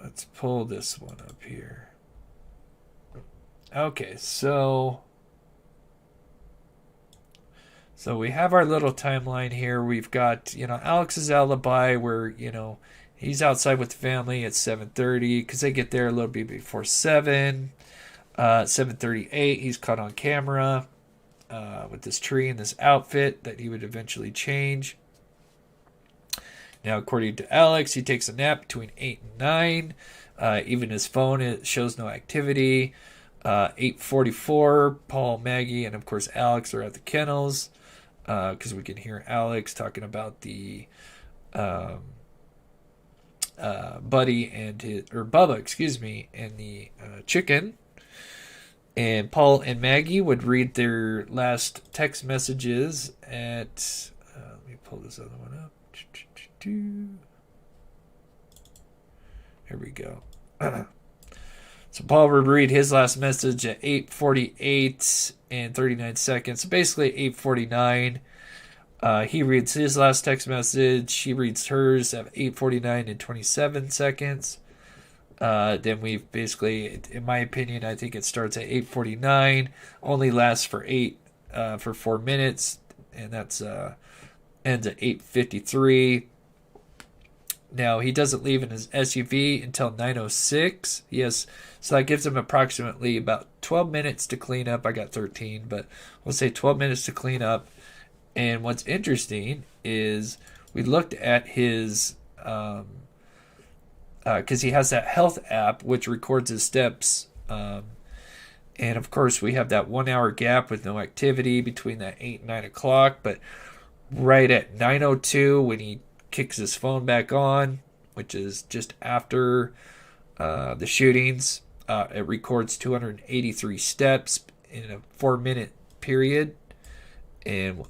Let's pull this one up here. Okay, so we have our little timeline here. We've got, Alex's alibi where, he's outside with the family at 7:30 because they get there a little bit before 7. 7:38, he's caught on camera with this tree and this outfit that he would eventually change. Now, according to Alex, he takes a nap between 8 and 9. Even his phone, it shows no activity. 8:44, Paul, Maggie, and of course Alex are at the kennels because we can hear Alex talking about the Buddy and Bubba, and the chicken. And Paul and Maggie would read their last text messages at. Let me pull this other one up. Here we go. So Paul would read his last message at 8:48 and 39 seconds. So basically 8:49. He reads his last text message. She reads hers at 8:49 and 27 seconds. Then we've basically, in my opinion, I think it starts at 8:49, only lasts for 4 minutes, and that's ends at 8:53. Now, he doesn't leave in his SUV until 9:06. So that gives him approximately about 12 minutes to clean up. I got 13, but we'll say 12 minutes to clean up. And what's interesting is we looked at his, because he has that health app which records his steps. And of course, we have that 1 hour gap with no activity between that 8 and 9 o'clock. But right at 9:02, when he kicks his phone back on, which is just after the shootings, it records 283 steps in a 4-minute period. And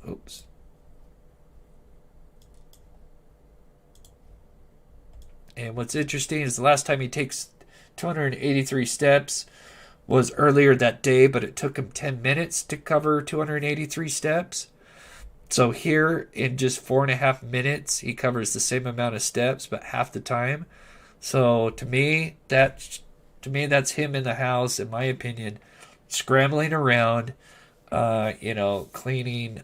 And what's interesting is the last time he takes 283 steps was earlier that day, but it took him 10 minutes to cover 283 steps. So here, in just 4.5 minutes, he covers the same amount of steps, but half the time. So to me, that's him in the house, in my opinion, scrambling around, cleaning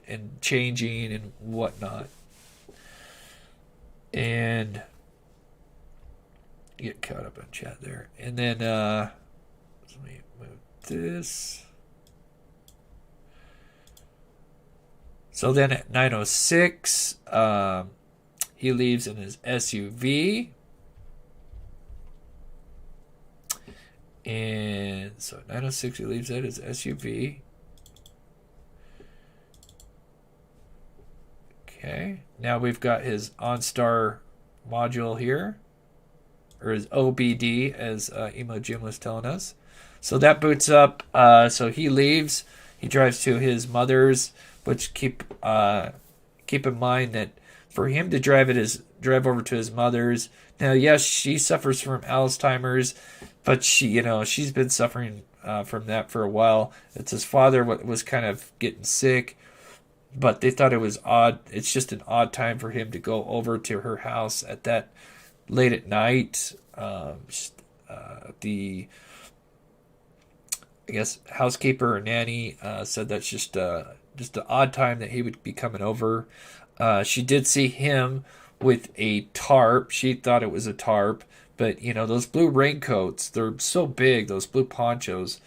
and changing and whatnot. And get caught up on chat there. And then let me move this. So then at 9:06, he leaves in his SUV. And so at 9:06, he leaves at his SUV. Okay. Now we've got his OnStar module here. Or his OBD, as Emo Jim was telling us. So that boots up. So he leaves. He drives to his mother's, which keep in mind that for him to drive over to his mother's. Now, yes, she suffers from Alzheimer's, but she's been suffering from that for a while. It's his father was kind of getting sick, but they thought it was odd. It's just an odd time for him to go over to her house at that late at night. I guess housekeeper or nanny said that's just an odd time that he would be coming over. She did see him with a tarp. She thought it was a tarp, but those blue raincoats, they're so big, those blue ponchos.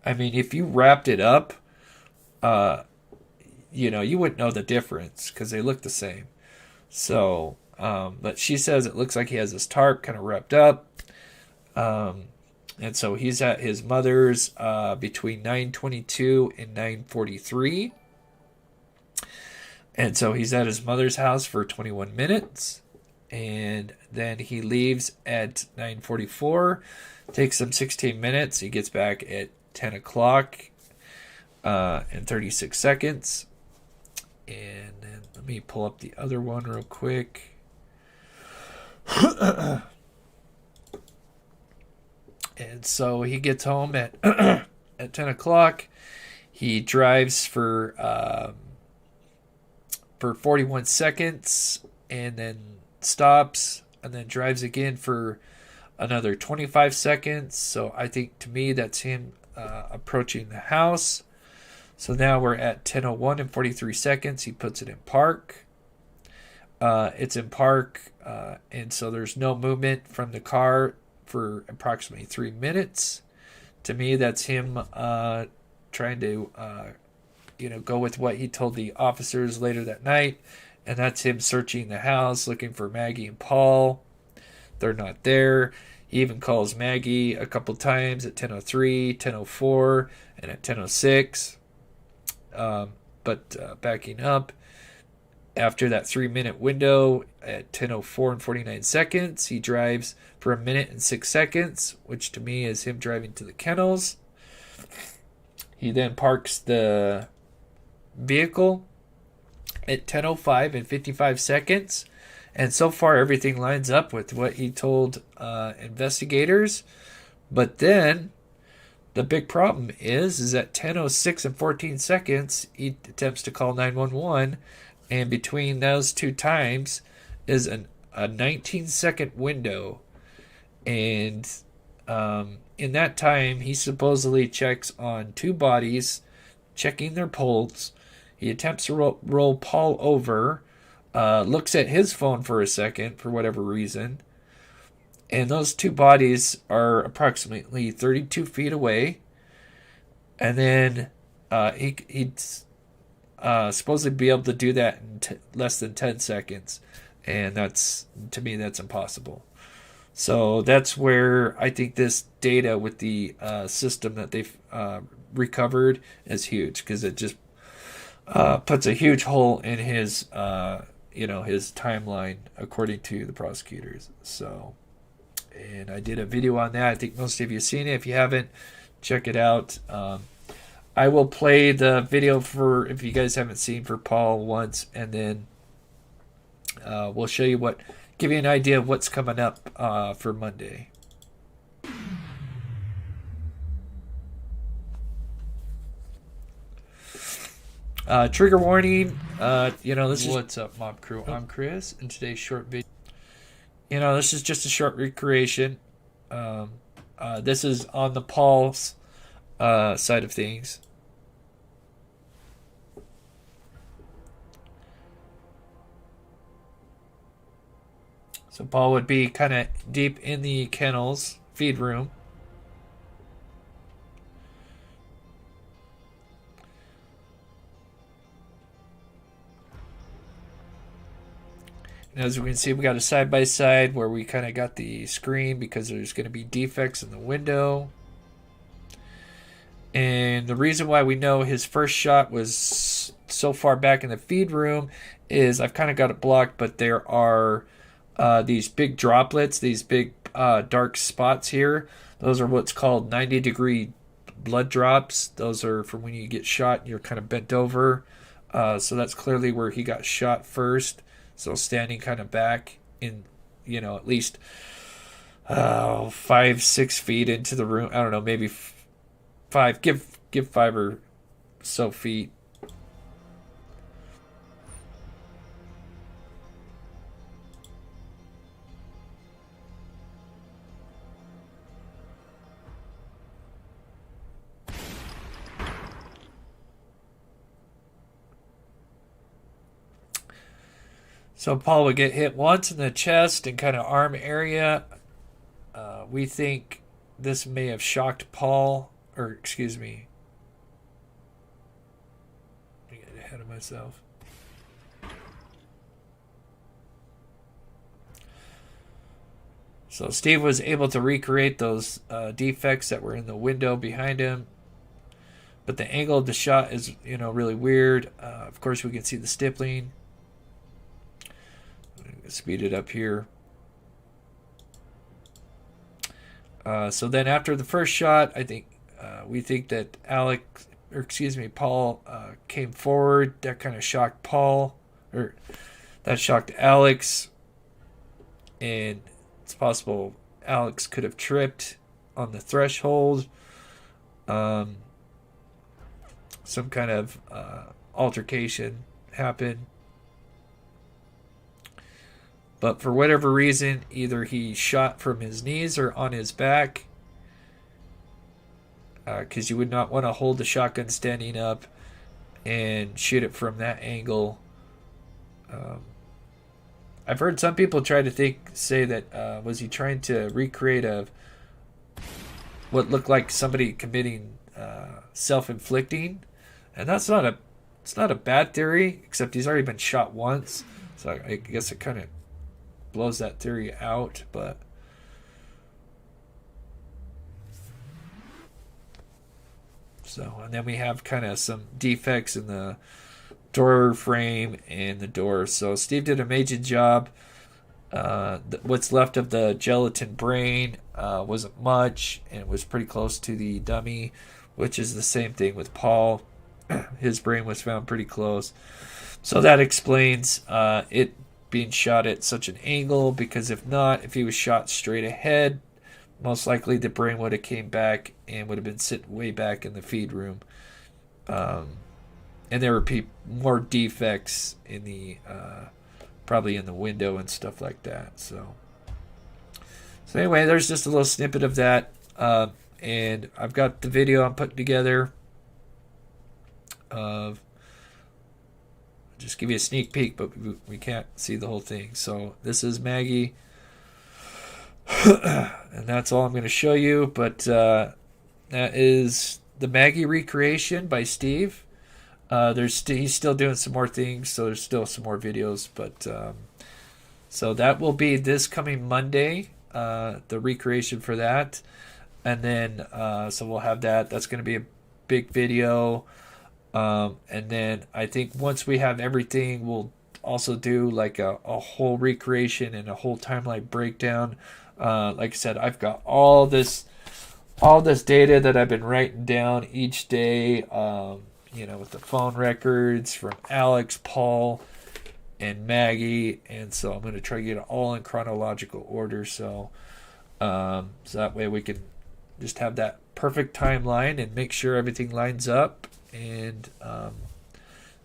I mean, if you wrapped it up, you wouldn't know the difference because they look the same. So, but she says it looks like he has his tarp kind of wrapped up. And so he's at his mother's between 9:22 and 9:43. And so he's at his mother's house for 21 minutes. And then he leaves at 9:44. Takes him 16 minutes. He gets back at 10 o'clock and 36 seconds. And then let me pull up the other one real quick. And so he gets home at at 10 o'clock. He drives for 41 seconds and then stops and then drives again for another 25 seconds. So I think to me that's him approaching the house. So now we're at 10:01 and 43 seconds. He puts it in park. It's in park, and so there's no movement from the car for approximately 3 minutes. To me, that's him trying to, go with what he told the officers later that night, and that's him searching the house, looking for Maggie and Paul. They're not there. He even calls Maggie a couple times at 10:03, 10:04, and at 10:06. But backing up, after that 3-minute window at 10:04 and 49 seconds, he drives for 1 minute and 6 seconds, which to me is him driving to the kennels. He then parks the vehicle at 10:05 and 55 seconds. And so far, everything lines up with what he told investigators. But then the big problem is at 10:06 and 14 seconds, he attempts to call 911. And between those two times is a 19-second window. And in that time, he supposedly checks on two bodies, checking their pulse. He attempts to roll Paul over, looks at his phone for a second for whatever reason. And those two bodies are approximately 32 feet away. And then he'd supposedly be able to do that in less than 10 seconds. And to me, that's impossible. So that's where I think this data with the system that they've recovered is huge, because it just puts a huge hole in his his timeline according to the prosecutors. So, and I did a video on that. I think most of you have seen it. If you haven't, check it out. I will play the video for, if you guys haven't seen, for Paul once, and then we'll show you give you an idea of what's coming up for Monday. Trigger warning. This is what's up, Mob Crew. I'm Chris, and today's short video. This is just a short recreation. This is on the Paul's side of things. So Paul would be kind of deep in the kennels, feed room. And as we can see, we got a side-by-side where we kind of got the screen because there's going to be defects in the window. And the reason why we know his first shot was so far back in the feed room is I've kind of got it blocked, but there are these big droplets, these big dark spots here. Those are what's called 90-degree blood drops. Those are from when you get shot and you're kind of bent over. So that's clearly where he got shot first. So standing kind of back in, at least 5-6 feet into the room. I don't know, maybe 5. Give 5 or so feet. So Paul would get hit once in the chest and kind of arm area. We think this may have shocked Paul, or excuse me. I get ahead of myself. So Steve was able to recreate those defects that were in the window behind him. But the angle of the shot is, really weird. Of course, we can see the stippling. Speed it up here. So then after the first shot, I think we think that Paul came forward. That kind of shocked Paul, or that shocked Alex, and it's possible Alex could have tripped on the threshold. Some kind of altercation happened. But for whatever reason, either he shot from his knees or on his back. Because you would not want to hold the shotgun standing up and shoot it from that angle. I've heard some people try to say that was he trying to recreate what looked like somebody committing self-inflicting, and it's not a bad theory, except he's already been shot once, so I guess it kind of blows that theory out. But and then we have kind of some defects in the door frame and the door. So Steve did a major job. What's left of the gelatin brain wasn't much, and it was pretty close to the dummy, which is the same thing with Paul. His brain was found pretty close, so that explains it being shot at such an angle, because if he was shot straight ahead, most likely the brain would have came back and would have been sitting way back in the feed room. And there were more defects in the probably in the window and stuff like that. So anyway, there's just a little snippet of that, and I've got the video I'm putting together of. Just give you a sneak peek, but we can't see the whole thing. So this is Maggie, and that's all I'm going to show you. But that is the Maggie recreation by Steve. He's still doing some more things, so there's still some more videos. But so that will be this coming Monday, the recreation for that, and then so we'll have that. That's going to be a big video. And then I think once we have everything, we'll also do like a whole recreation and a whole timeline breakdown. Like I said, I've got all this data that I've been writing down each day, with the phone records from Alex, Paul, and Maggie. And so I'm going to try to get it all in chronological order. So that way we can just have that perfect timeline and make sure everything lines up. And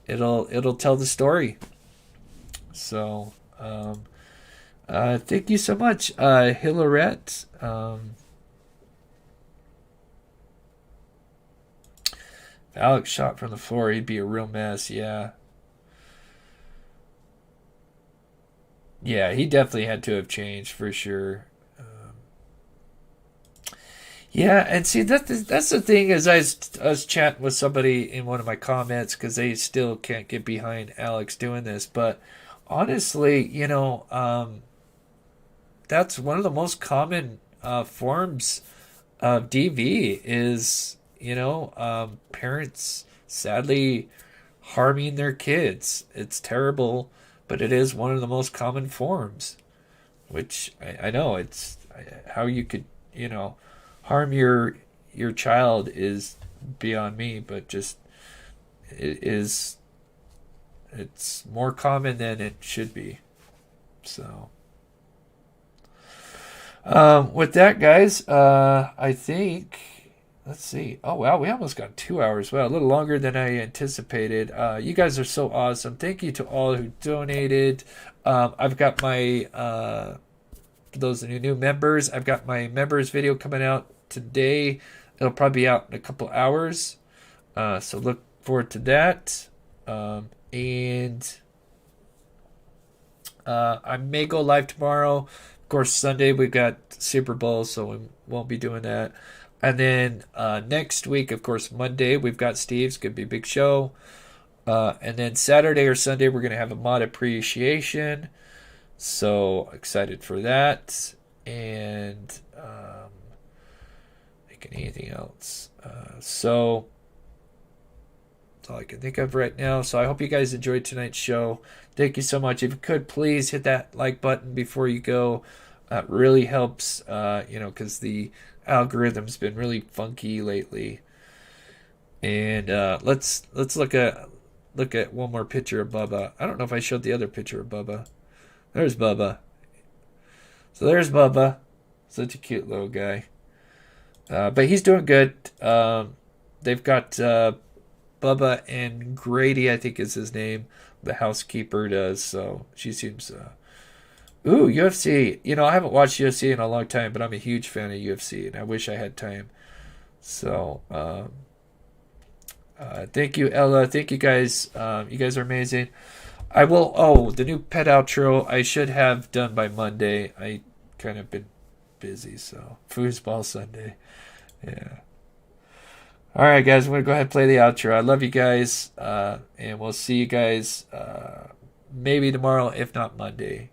it'll tell the story. So thank you so much, Hillarette. If Alex shot from the floor, he'd be a real mess. Yeah. Yeah, he definitely had to have changed for sure. Yeah, and see that's the thing is I was chatting with somebody in one of my comments because they still can't get behind Alex doing this, but honestly, that's one of the most common forms of DV is parents sadly harming their kids. It's terrible, but it is one of the most common forms, which I know it's how you could harm your child is beyond me, but just it's more common than it should be. So with that, guys, I think let's see. Oh wow, we almost got 2 hours. Well, a little longer than I anticipated. You guys are so awesome. Thank you to all who donated. I've got my for those of you new members, I've got my members video coming out today. It'll probably be out in a couple hours, so look forward to that. And I may go live tomorrow. Of course, Sunday we've got Super Bowl, so we won't be doing that. And then next week, of course, Monday we've got Steve's. Gonna be a big show. And then Saturday or Sunday we're gonna have a mod appreciation. So excited for that. And thinking anything else. So that's all I can think of right now. So I hope you guys enjoyed tonight's show. Thank you so much. If you could, please hit that like button before you go. It really helps, because the algorithm's been really funky lately. And let's look at one more picture of Bubba. I don't know if I showed the other picture of Bubba. There's Bubba. So there's Bubba. Such a cute little guy. But he's doing good. They've got Bubba and Grady, I think is his name. The housekeeper does. So she seems... Ooh, UFC. I haven't watched UFC in a long time, but I'm a huge fan of UFC, and I wish I had time. So, thank you, Ella. Thank you, guys. You guys are amazing. I will... Oh, the new pet outro I should have done by Monday. I kind of been busy, so... Foosball Sunday. Yeah. Alright, guys. I'm going to go ahead and play the outro. I love you guys, and we'll see you guys maybe tomorrow, if not Monday.